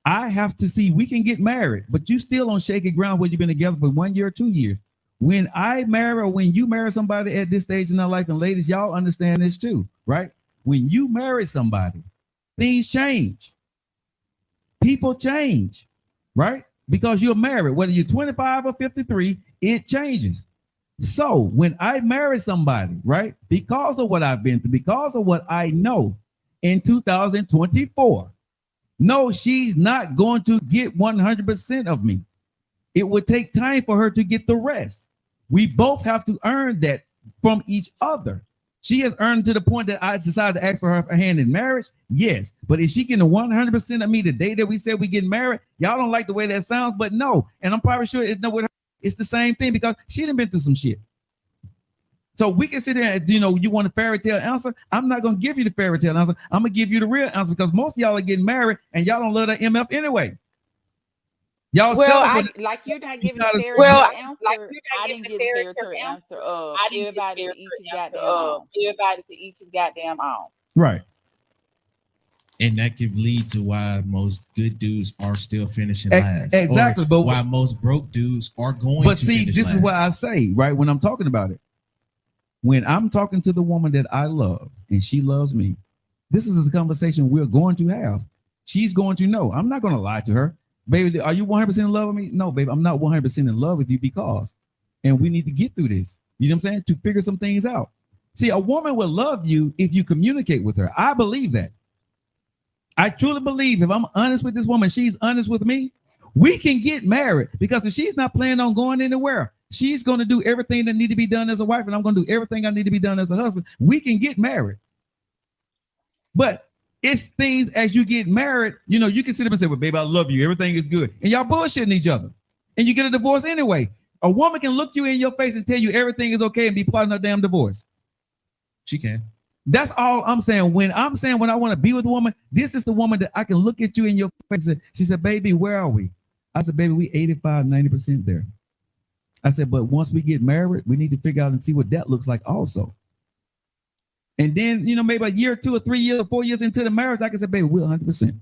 I have to see, we can get married, but you still on shaky ground when you've been together for 1 year or 2 years. When I marry, or when you marry somebody at this stage in our life, and ladies, y'all understand this too, right? When you marry somebody, things change. People change, right? Because you're married, whether you're 25 or 53, it changes. So when I marry somebody, right, because of what I've been through, because of what I know in 2024, no, she's not going to get 100% of me. It would take time for her to get the rest. We both have to earn that from each other. She has earned to the point that I decided to ask for her hand in marriage. Yes. But is she getting 100% of me the day that we said we get married? Y'all don't like the way that sounds, but no. And I'm probably sure it's no with her. It's the same thing because she done been through some shit. So we can sit there and, you want a fairy tale answer. I'm not going to give you the fairy tale answer. I'm going to give you the real answer because most of y'all are getting married and y'all don't love the MF anyway. Y'all like you're not giving a fairy tale answer. I didn't give a fairy tale answer of everybody to each goddamn own. Right. And that could lead to why most good dudes are still finishing last. Exactly. But why most broke dudes are going to finish last. But see, this is what I say, right? When I'm talking about it. When I'm talking to the woman that I love and she loves me, this is a conversation we're going to have. She's going to know. I'm not going to lie to her. Baby, are you 100% in love with me? No, baby, I'm not 100% in love with you because, and we need to get through this. You know what I'm saying? To figure some things out. See, a woman will love you if you communicate with her. I believe that. I truly believe if I'm honest with this woman, she's honest with me, we can get married because if she's not planning on going anywhere, she's going to do everything that need to be done as a wife, and I'm going to do everything I need to be done as a husband. We can get married. But it's things as you get married, you can sit up and say, well, baby, I love you. Everything is good. And y'all bullshitting each other. And you get a divorce anyway. A woman can look you in your face and tell you everything is okay and be plotting a damn divorce. She can. That's all I'm saying. When I want to be with a woman, this is the woman that I can look at you in your face. She said, baby, where are we? I said, baby, we 85, 90% there. I said, but once we get married, we need to figure out and see what that looks like also. And then, maybe a year, 2 or 3 years, or 4 years into the marriage, I can say, baby, we're 100%.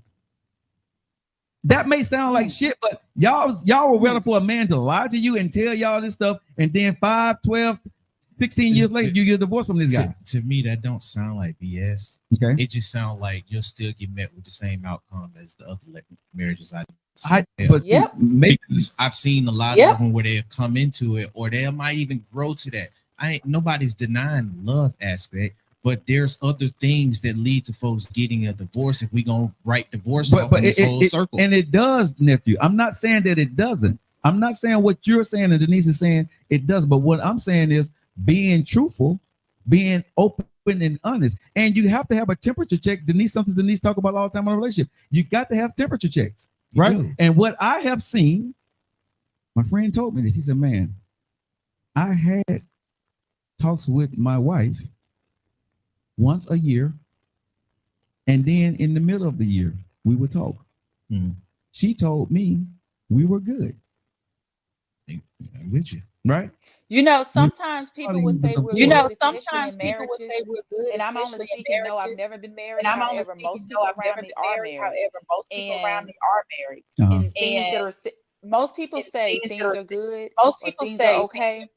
That may sound like shit, but y'all were ready for a man to lie to you and tell y'all this stuff, and then 5, 12, 16 years later, you get divorced from this guy. To me, that don't sound like BS. Okay. It just sounds like you'll still get met with the same outcome as the other marriages maybe I've seen a lot of them where they've come into it, or they might even grow to that. Nobody's denying the love aspect, but there's other things that lead to folks getting a divorce if we gonna write divorce off in this whole circle. And it does, nephew. I'm not saying that it doesn't. I'm not saying what you're saying and Denise is saying it does, but what I'm saying is being truthful, being open and honest. And you have to have a temperature check. Denise talk about all the time in a relationship. You got to have temperature checks, right? And what I have seen, my friend told me this. He said, man, I had talks with my wife once a year, and then in the middle of the year, we would talk. She told me we were good. I'm with you. Right. Sometimes people would say we're good, sometimes people would say we're good, and I'm only speaking. No, I've never been married. And I'm only speaking. Most people around me are married. However, most people around me are married. And things that are most people say things are good. Most people say okay.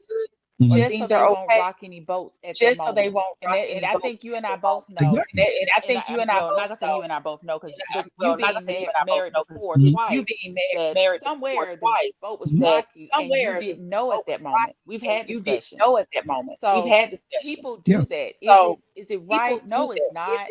Just so they won't rock any boats at the moment. Just so they won't rock any boats. And I think you and I both know. Exactly. And I think you and I both know. Not gonna say you and I both know, because you being married before twice. You being married somewhere the boat was rocky, and you didn't know at that moment. We've had discussions. You didn't know at that moment. So we've had discussions. People do that. So is it right? No, it's not.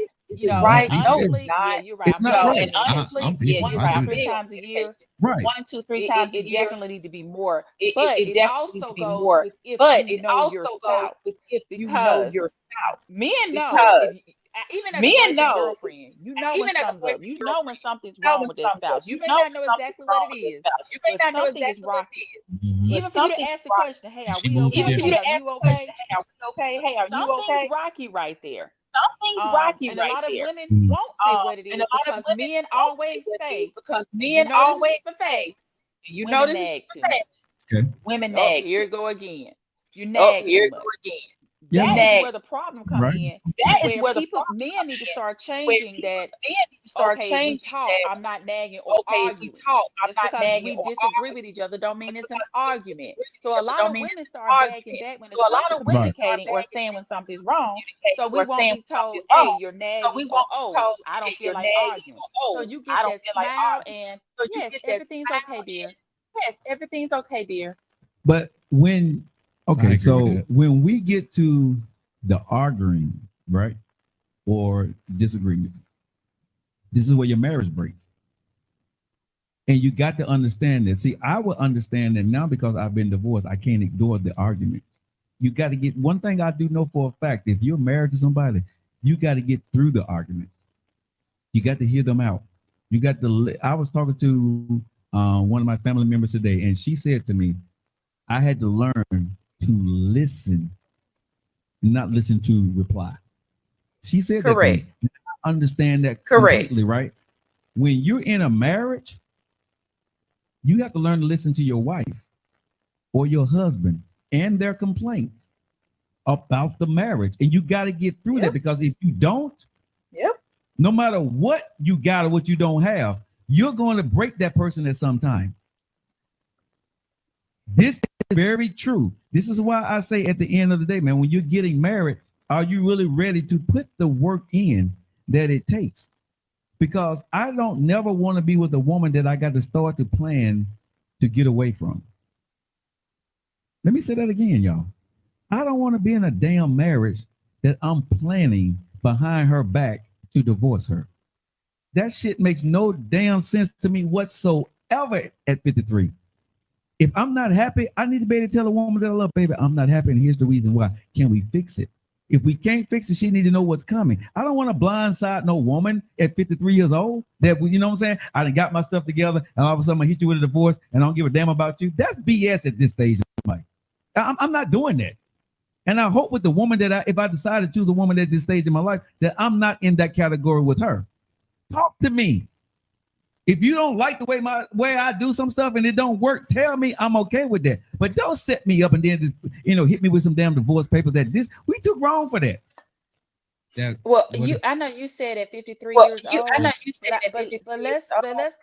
Right? No, it's not. Yeah, you're right. It's not right. And honestly, 1 to 3 times a year. Right. 1 to 3 times a year. Definitely need to be more. But it also goes with if you know your spouse. Men know. Even as a girlfriend, you know when something's up. You know when something's wrong with that spouse. You may not know exactly what it is. You may not know exactly what it is. Even for you to ask the question, hey, are we okay? Even for you to ask the question, hey, are we okay? Hey, are you okay? Something's rocky right there. Something's rocky right there. And a lot of women won't say what it is because men always say. Because men always say. You know this is okay. Women nag. Here it go again. You nag too much. That is where the problem comes in. That is where men need to start changing that. We talk. I'm not nagging or arguing. Just because we disagree with each other don't mean it's an argument. So a lot of women start nagging back when it comes to communicating or saying when something's wrong. So we won't be told, hey, you're nagging. Oh, I don't feel like arguing. So you get that smile and yes, everything's okay, dear. Yes, everything's okay, dear. But when when we get to the arguing, right, or disagreement, this is where your marriage breaks. And you got to understand that. See, I will understand that now because I've been divorced. I can't ignore the arguments. You got to get one thing I do know for a fact. If you're married to somebody, you got to get through the arguments. You got to hear them out. You got to. I was talking to one of my family members today, and she said to me, I had to learn to listen, not listen to reply. She said correct. That to me. I understand that completely, right? When you're in a marriage, you have to learn to listen to your wife or your husband and their complaints about the marriage. And you got to get through that, because if you don't, no matter what you got or what you don't have, you're going to break that person at some time. This is very true. This is why I say at the end of the day, man, when you're getting married, are you really ready to put the work in that it takes? Because I don't never want to be with a woman that I got to start to plan to get away from. Let me say that again, y'all. I don't want to be in a damn marriage that I'm planning behind her back to divorce her. That shit makes no damn sense to me whatsoever at 53. If I'm not happy, I need to be able to tell a woman that I love, baby, I'm not happy, and here's the reason why. Can we fix it? If we can't fix it, she need to know what's coming. I don't want to blindside no woman at 53 years old that, you know what I'm saying? I done got my stuff together, and all of a sudden I hit you with a divorce, and I don't give a damn about you. That's BS at this stage of my life. I'm not doing that. And I hope with the woman that if I decide to choose a woman at this stage in my life, that I'm not in that category with her. Talk to me. If you don't like the way I do some stuff and it don't work, tell me. I'm okay with that. But don't set me up and then just, hit me with some damn divorce papers. We too grown for that. That, Well, what, I know you said at 53 Well, years old, I know you said at but 53 let's years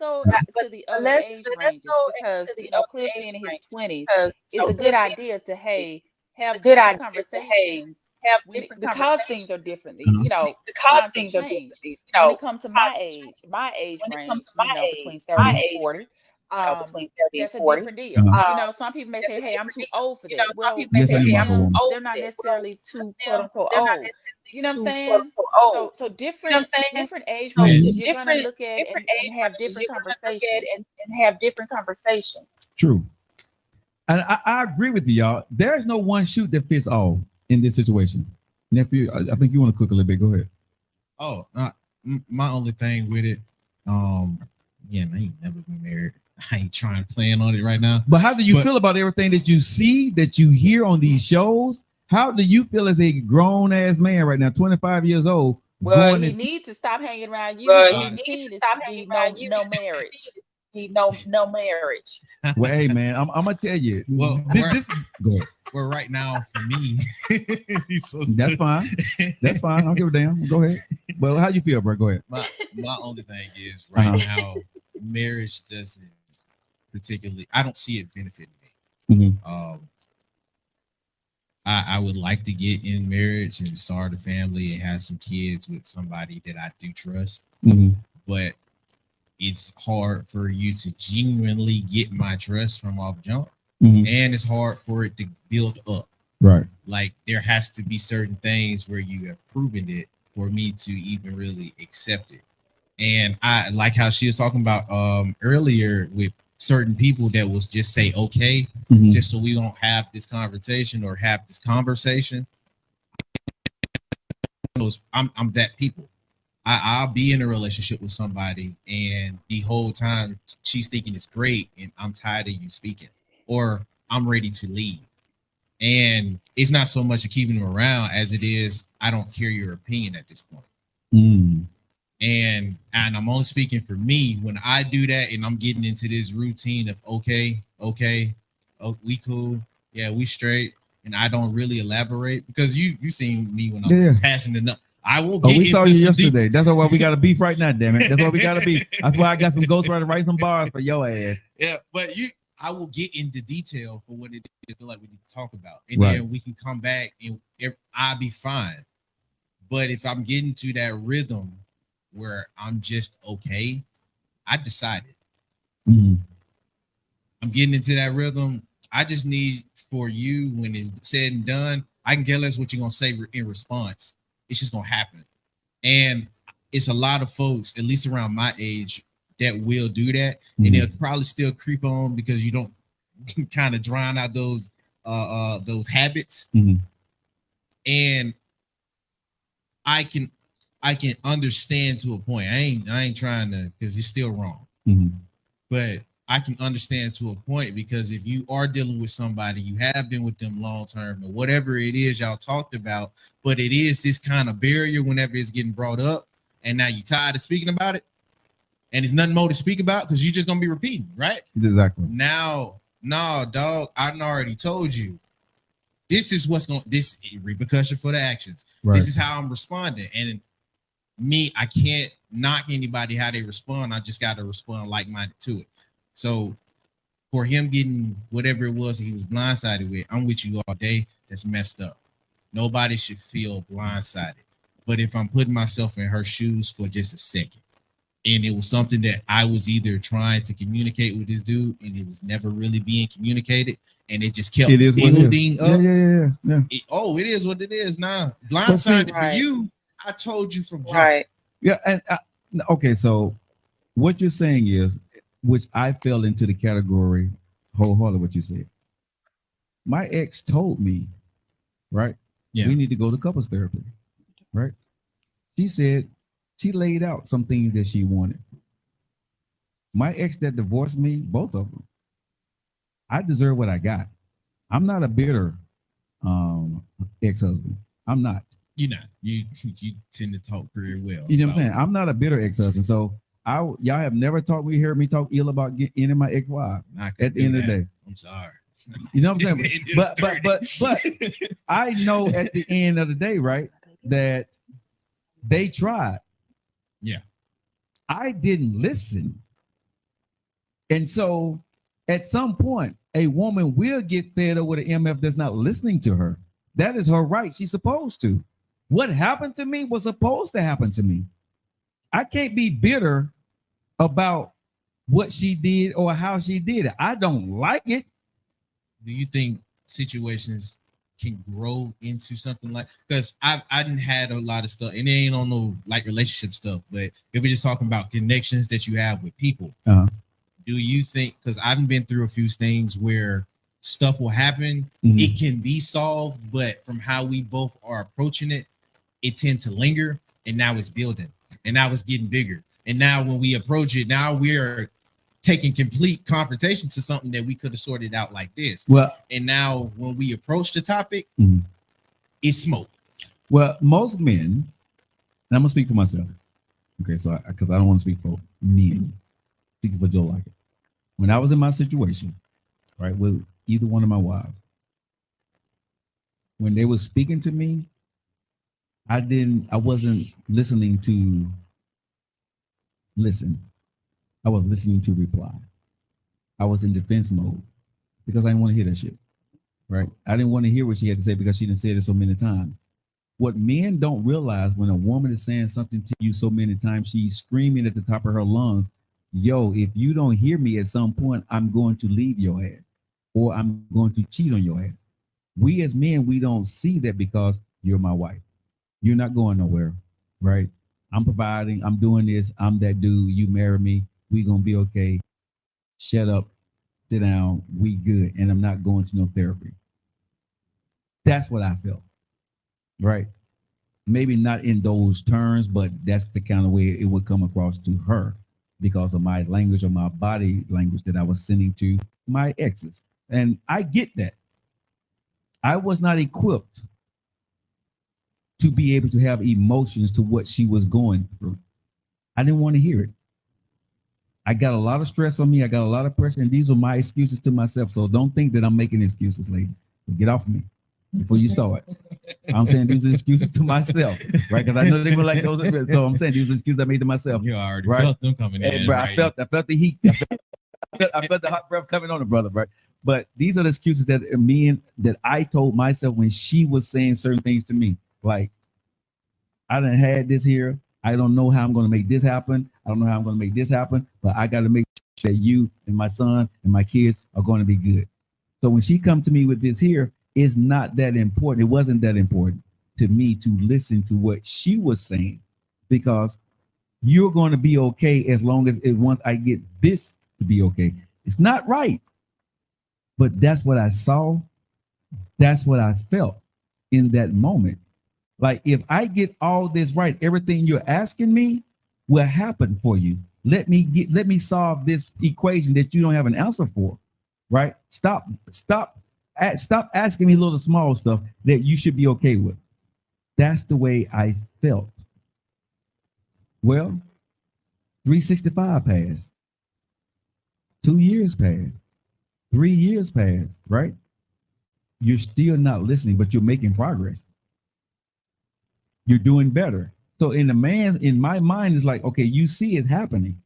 old, go but to the other age let's ranges go because into the other Cliff age being in his range 20s, because it's a good Cliff being in idea his to 20s, it's a have good different idea to conversations have when different because conversations things are differently. Uh-huh. because Times have things are changed. different. When it comes to Times have changed. my age When it comes range, to my between age, 30 and 40, between 30 and that's a 40, different deal. Uh-huh. Some people may that's say, a "Hey, I'm different too deal. old for that." Some Well, people may Yes, I say, for am, hey, I'm Uncle too them, Woman. old they're for not that. Well, necessarily for too quote them, unquote they're not old. You know what I'm necessarily too quote saying? unquote old. So You know what I'm saying? different age So ranges Mhm. you're gonna look at different and age have ranges, different you're gonna look at conversations. and have different conversations. True. And I agree with you, y'all. There's no one shoot that fits all in this situation. Nephew, I think you want to cook a little bit. Go ahead. oh, my only thing with it, again, I ain't never been married. I ain't trying to plan on it right now. But how do you But- feel about everything that you see, that you hear on these shows? How do you feel as a grown ass man right now, 25 years old? Well, going he in- needs to stop hanging around you. But He's he gonna needs continue to to stop be hanging around you. no marriage. He no marriage. Well, hey man, I'm gonna tell you. Well, this go ahead. Well, right now for me, he's so That's fine. That's fine. I don't give a damn. Go ahead. Well, how you feel, bro? Go ahead. My only thing is right Uh-huh. now, marriage doesn't particularly. I don't see it benefiting me. Mhm. I would like to get in marriage and start a family and have some kids with somebody that I do trust, Mhm. but it's hard for you to genuinely get my trust from off jump, Mhm. and it's hard for it to build up. Right. Like there has to be certain things where you have proven it for me to even really accept it. And I like how she was talking about earlier with certain people that was just say okay, Mhm. just so we don't have this conversation or have this conversation. I'm that people. I'll be in a relationship with somebody and the whole time she's thinking it's great and I'm tired of you speaking, or I'm ready to leave. And it's not so much of keeping them around as it is I don't care your opinion at this point. Mm. And I'm only speaking for me when I do that and I'm getting into this routine of okay, oh, we cool, yeah, we straight, and I don't really elaborate because you seen me when I'm passionate enough. I will get we saw you into some yesterday. That's why we got a beef right now, damn it. That's why we got a beef. That's why I got some ghostwriter write some bars for your ass. Yeah, but I will get into detail for what it is like we need to talk about, and Right. then we can come back and I'll be fine. But if I'm getting to that rhythm where I'm just okay, I decided Mhm. I'm getting into that rhythm. I just need for you when it's said and done, I can care less what you're gonna say in response. It's just gonna happen. And it's a lot of folks, at least around my age, that will do that, and they'll probably still creep on because you don't kind of drown out those habits. Mhm. And I can understand to a point. I ain't trying to, because it's still wrong. Mhm. But I can understand to a point, because if you are dealing with somebody, you have been with them long term or whatever it is y'all talked about, but it is this kind of barrier whenever it's getting brought up, and now you're tired of speaking about it, and there's nothing more to speak about because you're just gonna be repeating, right? Exactly. Now, no, dog, I already told you. This is what's going. This repercussion for the actions. Right. This is how I'm responding, and me, I can't knock anybody how they respond. I just got to respond like-minded to it. So for him getting whatever it was he was blindsided with, I'm with you all day. That's messed up. Nobody should feel blindsided. But if I'm putting myself in her shoes for just a second, and it was something that I was either trying to communicate with this dude and it was never really being communicated, and it just kept building up. Yeah. It is what it is now. Blindsided for you. I told you from jump. Right. Yeah. And okay, so what you're saying is, which I fell into the category wholeheartedly, what you said. My ex told me, right? Yeah. We need to go to couples therapy, right? She said she laid out some things that she wanted. My ex that divorced me, both of them, I deserve what I got. I'm not a bitter ex-husband. I'm not. You're not. You tend to talk very well. You know what I'm saying? I'm not a bitter ex-husband. So y'all have never heard me talk ill about any of my ex-wives at the end of the day. I'm sorry. You know what I'm saying? But I know at the end of the day, right, that They tried. Yeah. I didn't listen. And so at some point, a woman will get fed up with an MF that's not listening to her. That is her right. She's supposed to. What happened to me was supposed to happen to me. I can't be bitter about what she did or how she did it. I don't like it. Do you think situations can grow into something like, because I didn't had a lot of stuff, and it ain't on no like relationship stuff, but if we're just talking about connections that you have with people, do you think, because I've been through a few things where stuff will happen, it can be solved, but from how we both are approaching it, it tend to linger, and now it's building, and now it's getting bigger, and now when we approach it, now we're taking complete confrontation to something that we could have sorted out like this. Well, and now when we approach the topic, it's smoke. Well, most men, and I'm gonna speak for myself. Okay, so because I don't want to speak for men, speaking for Joe Lockett. When I was in my situation, right, with either one of my wives, when they were speaking to me, I wasn't listening to listen. I was listening to reply. I was in defense mode because I didn't want to hear that shit, right? I didn't want to hear what she had to say because she didn't say it so many times. What men don't realize, when a woman is saying something to you so many times, she's screaming at the top of her lungs, yo, if you don't hear me at some point, I'm going to leave your ass, or I'm going to cheat on your ass. We as men, we don't see that because you're my wife. You're not going nowhere, right? I'm providing, I'm doing this, I'm that dude, you marry me, we gonna be okay. Shut up, sit down, we good, and I'm not going to no therapy. That's what I felt, right? Maybe not in those terms, but that's the kind of way it would come across to her because of my language or my body language that I was sending to my exes. And I get that. I was not equipped to be able to have emotions to what she was going through. I didn't want to hear it. I got a lot of stress on me. I got a lot of pressure, and these are my excuses to myself. So don't think that I'm making excuses, ladies. Get off of me before you start. I'm saying these are excuses to myself, right? Because I know they were like those. So I'm saying these are excuses I made to myself. You already right? felt them coming in. Bro, right? I felt the heat. I felt the hot breath coming on the brother, right? But these are the excuses that that I told myself when she was saying certain things to me. Like, I done had this here. I don't know how I'm going to make this happen. I don't know how I'm going to make this happen, but I got to make sure that you and my son and my kids are going to be good. So when she come to me with this here, it's not that important. It wasn't that important to me to listen to what she was saying, because you're going to be okay as long as once I get this to be okay. It's not right, but that's what I saw. That's what I felt in that moment. Like, if I get all this right, everything you're asking me will happen for you. Let me solve this equation that you don't have an answer for, right? Stop asking me little small stuff that you should be okay with. That's the way I felt. Well, 365 passed. 2 years passed. 3 years passed, right? You're still not listening, but you're making progress. You're doing better. So in my mind is like, okay, you see it's happening.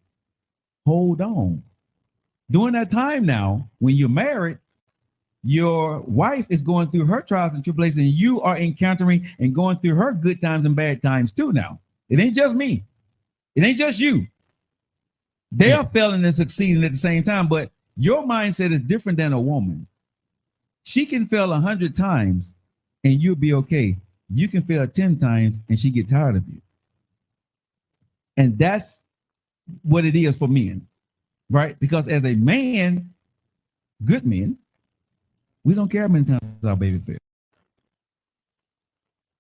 Hold on. During that time now, when you're married, your wife is going through her trials and tribulations, and you are encountering and going through her good times and bad times too now. It ain't just me. It ain't just you. They are failing and succeeding at the same time, but your mindset is different than a woman. She can fail 100 times and you'll be okay. You can fail 10 times and she get tired of you. And that's what it is for men, right? Because as a man, good men, we don't care how many times our baby fails.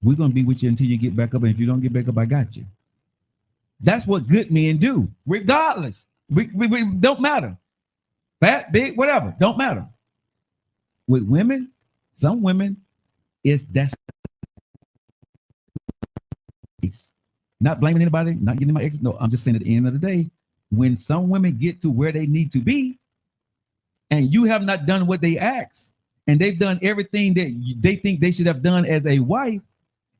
We're going to be with you until you get back up. And if you don't get back up, I got you. That's what good men do, regardless. We don't matter. Fat, big, whatever, don't matter. With women, some women, that's not blaming anybody, not getting my ex. No, I'm just saying at the end of the day, when some women get to where they need to be, and you have not done what they asked, and they've done everything that they think they should have done as a wife,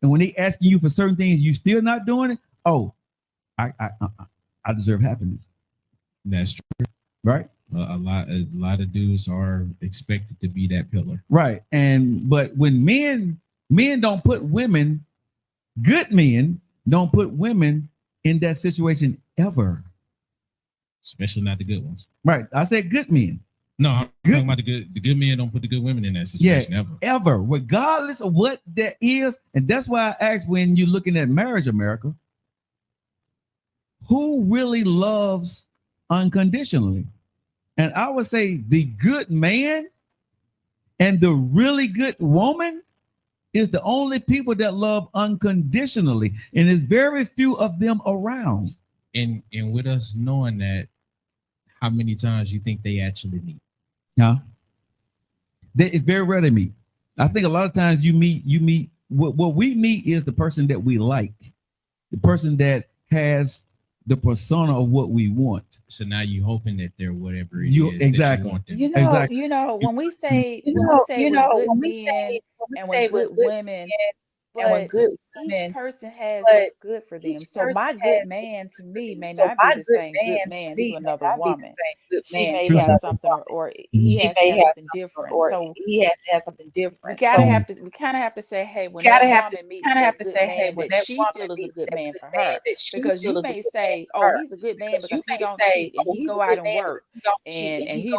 and when they asking you for certain things, you still not doing it. Oh, I deserve happiness. That's true. Right. A lot of dudes are expected to be that pillar. Right. But when men don't put women, good men don't put women in that situation ever. Especially not the good ones. Right. I said good men. No, I'm talking about the good men don't put the good women in that situation ever, regardless of what that is. And that's why I asked, when you're looking at marriage, America, who really loves unconditionally? And I would say the good man and the really good woman is the only people that love unconditionally. And there's very few of them around. And with us knowing that, how many times you think they actually meet? Yeah. It's very rare to meet. I think a lot of times you meet what we meet is the person that we like, the person that has the persona of what we want. So now you hoping that they're whatever it is exactly. that you want them. You know, when we say we're good men and we're good women, but each person has what's good for them. So my good man to me may not be the same good man to another woman. She may have something, or he has to have something different. So he has to have something different. We kind of have to say, hey, when that woman meets that good man that she feels is a good man for her, because you may say, oh, he's a good man because he don't cheat and he go out and work and he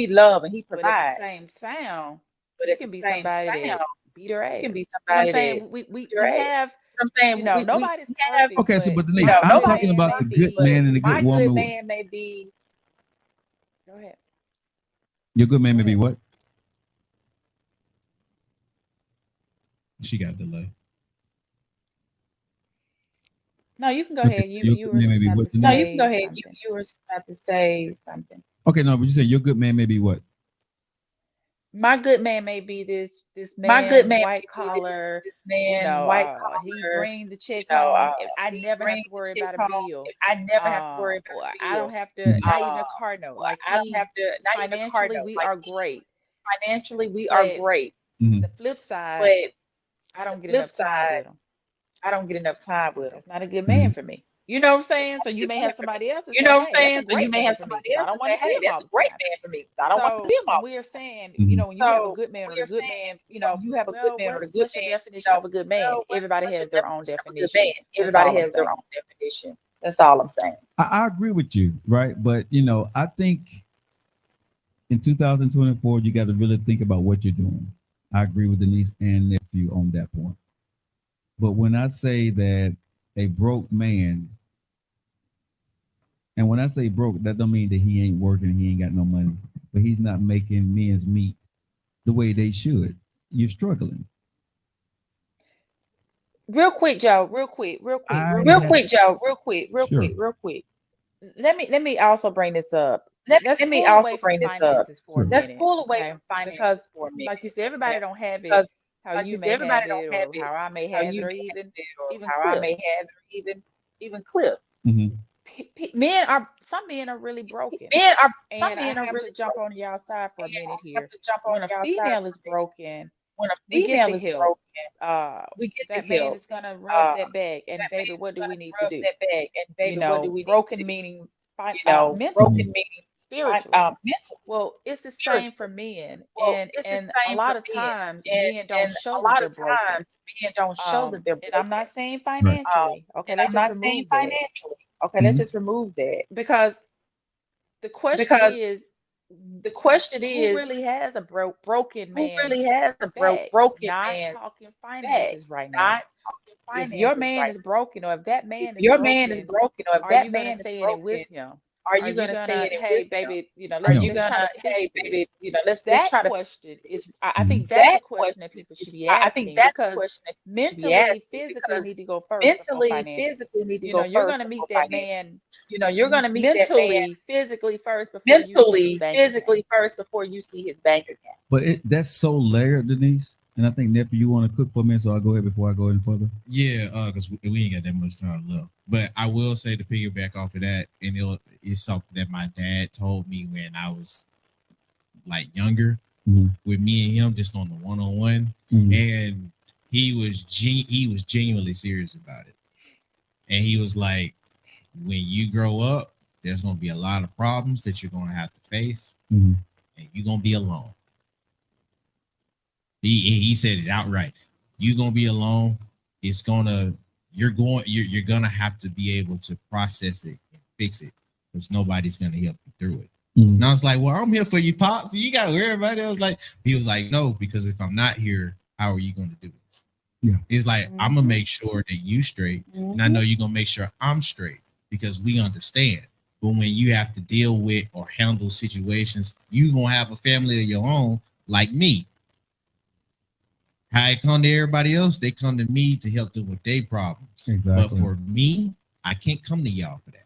love and he provide But at the same sound, it can be somebody that beat her ass. It can be somebody. I'm saying we have. I'm saying nobody's perfect. Okay, so but Denise, I'm talking about the good man and the good woman. Good man may be. Go ahead. Your good man may be what? She got delay. No, you can go ahead. You were about to say. No, you can go ahead. You were about to say something. Okay, no, but you said your good man may be what? My good man may be this man, my good man, white collar, this man, white collar. He bring the check home. I never have to worry about a bill. I never have to worry about a bill. I don't have to, not even a car note. Like I don't have to, not even a car note. We are great. Financially, we are great. The flip side, I don't get enough time with him. I don't get enough time with him. It's not a good man for me. You know what I'm saying? So you may have somebody else. You know what I'm saying? So you may have somebody else. I don't want to say that's a great man for me. I don't want to see him all. We're saying, when you have a good man or a good man, you have a good man or a good man. Definition of a good man. Everybody has their own definition. Everybody has their own definition. That's all I'm saying. I agree with you, right? But I think in 2024, you got to really think about what you're doing. I agree with Denise and nephew on that point. But when I say that a broke man, and when I say broke, that don't mean that he ain't working, he ain't got no money, but he's not making men's meat the way they should. You're struggling. Real quick, Joe. Real quick. Let me also bring this up. Let's pull away from finances because, like you said, everybody don't have it. How you may have it, or how I may have it, or even Cliff. Mm-hmm. Some men are really broken. Some men are really jump on y'all side for a minute here. When a female is broken, we get the help. That man is gonna rub that bag, and baby, what do we need to do? Broken meaning mental, spiritual. Well, it's the same for men, and a lot of times men don't show that they're broken. And I'm not saying financially. Okay, let's just remove that. Let's just remove that, because the question is, who really has a broken man? Who really has a broken man? Not talking finances right now. If your man is broken, or if that man is broken, are you gonna stay in it with him? Are you gonna stay in it? Hey, baby, let's try to question is. I think that's the question that people should be asking. Because mentally, physically need to go first. You're gonna meet that man. You're gonna meet mentally, physically first before you see his bank account. But that's so layered, Denise. And I think, nephew, you want to cook for a minute, so I'll go ahead before I go any further. Yeah, because we ain't got that much time left. But I will say, to piggyback off of that, and it's something that my dad told me when I was like younger, with me and him just on the one-on-one. And he was genuinely serious about it. And he was like, when you grow up, there's going to be a lot of problems that you're going to have to face, and you're going to be alone. He said it outright. You're going to be alone. You're going to have to be able to process it and fix it, because nobody's going to help you through it. And I was like, well, I'm here for you, Pops. You got everybody else. Like, he was like, no, because if I'm not here, how are you going to do this? Yeah. It's like, I'm going to make sure that you straight. And I know you're going to make sure I'm straight, because we understand. But when you have to deal with or handle situations, you're going to have a family of your own, like me. How it come to everybody else, they come to me to help them with their problems. Exactly. But for me, I can't come to y'all for that.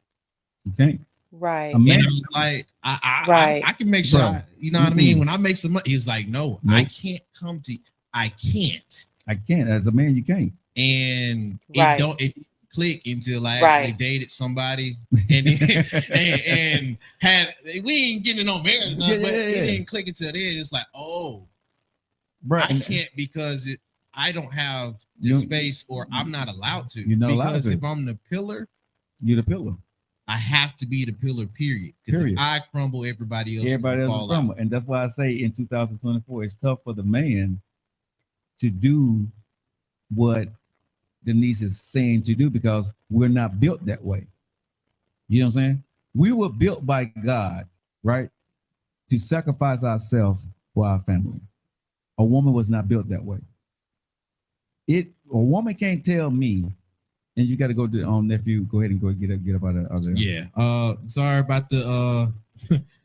You can't. Right. A man, And I was like, I can make sure, you know what I mean? When I make some money, he's like, no, I can't come to you. I can't. As a man, you can't. And it click until I actually dated somebody and had, we ain't getting no marriage, but it didn't click until then. It's like, I can't, because I don't have the space, or I'm not allowed to. You're not allowed to. If I'm the pillar, you're the pillar. I have to be the pillar, period. Because if I crumble, everybody else will crumble. And that's why I say in 2024, it's tough for the man to do what Denise is saying to do, because we're not built that way. You know what I'm saying? We were built by God, right? To sacrifice ourselves for our family. A woman was not built that way. A woman can't tell me, and you got to go to nephew. Go ahead and get up out of there. Yeah. Sorry about the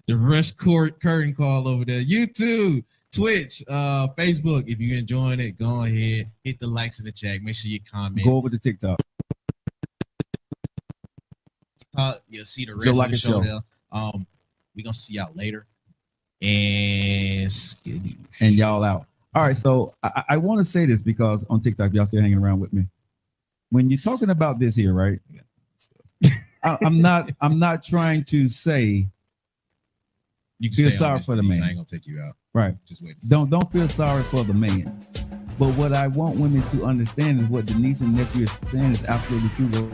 the rush curtain call over there. YouTube, Twitch, Facebook. If you're enjoying it, go ahead, hit the likes in the chat. Make sure you comment. Go over to TikTok. You'll see the rest of the show there. We're gonna see y'all later. And y'all out. All right, so I want to say this, because on TikTok, y'all still hanging around with me. When you're talking about this here, right? I'm not trying to say you feel sorry for the man. I ain't gonna take you out. Right. Just wait. Don't feel sorry for the man. But what I want women to understand is what Denise and nephew is saying is absolutely true.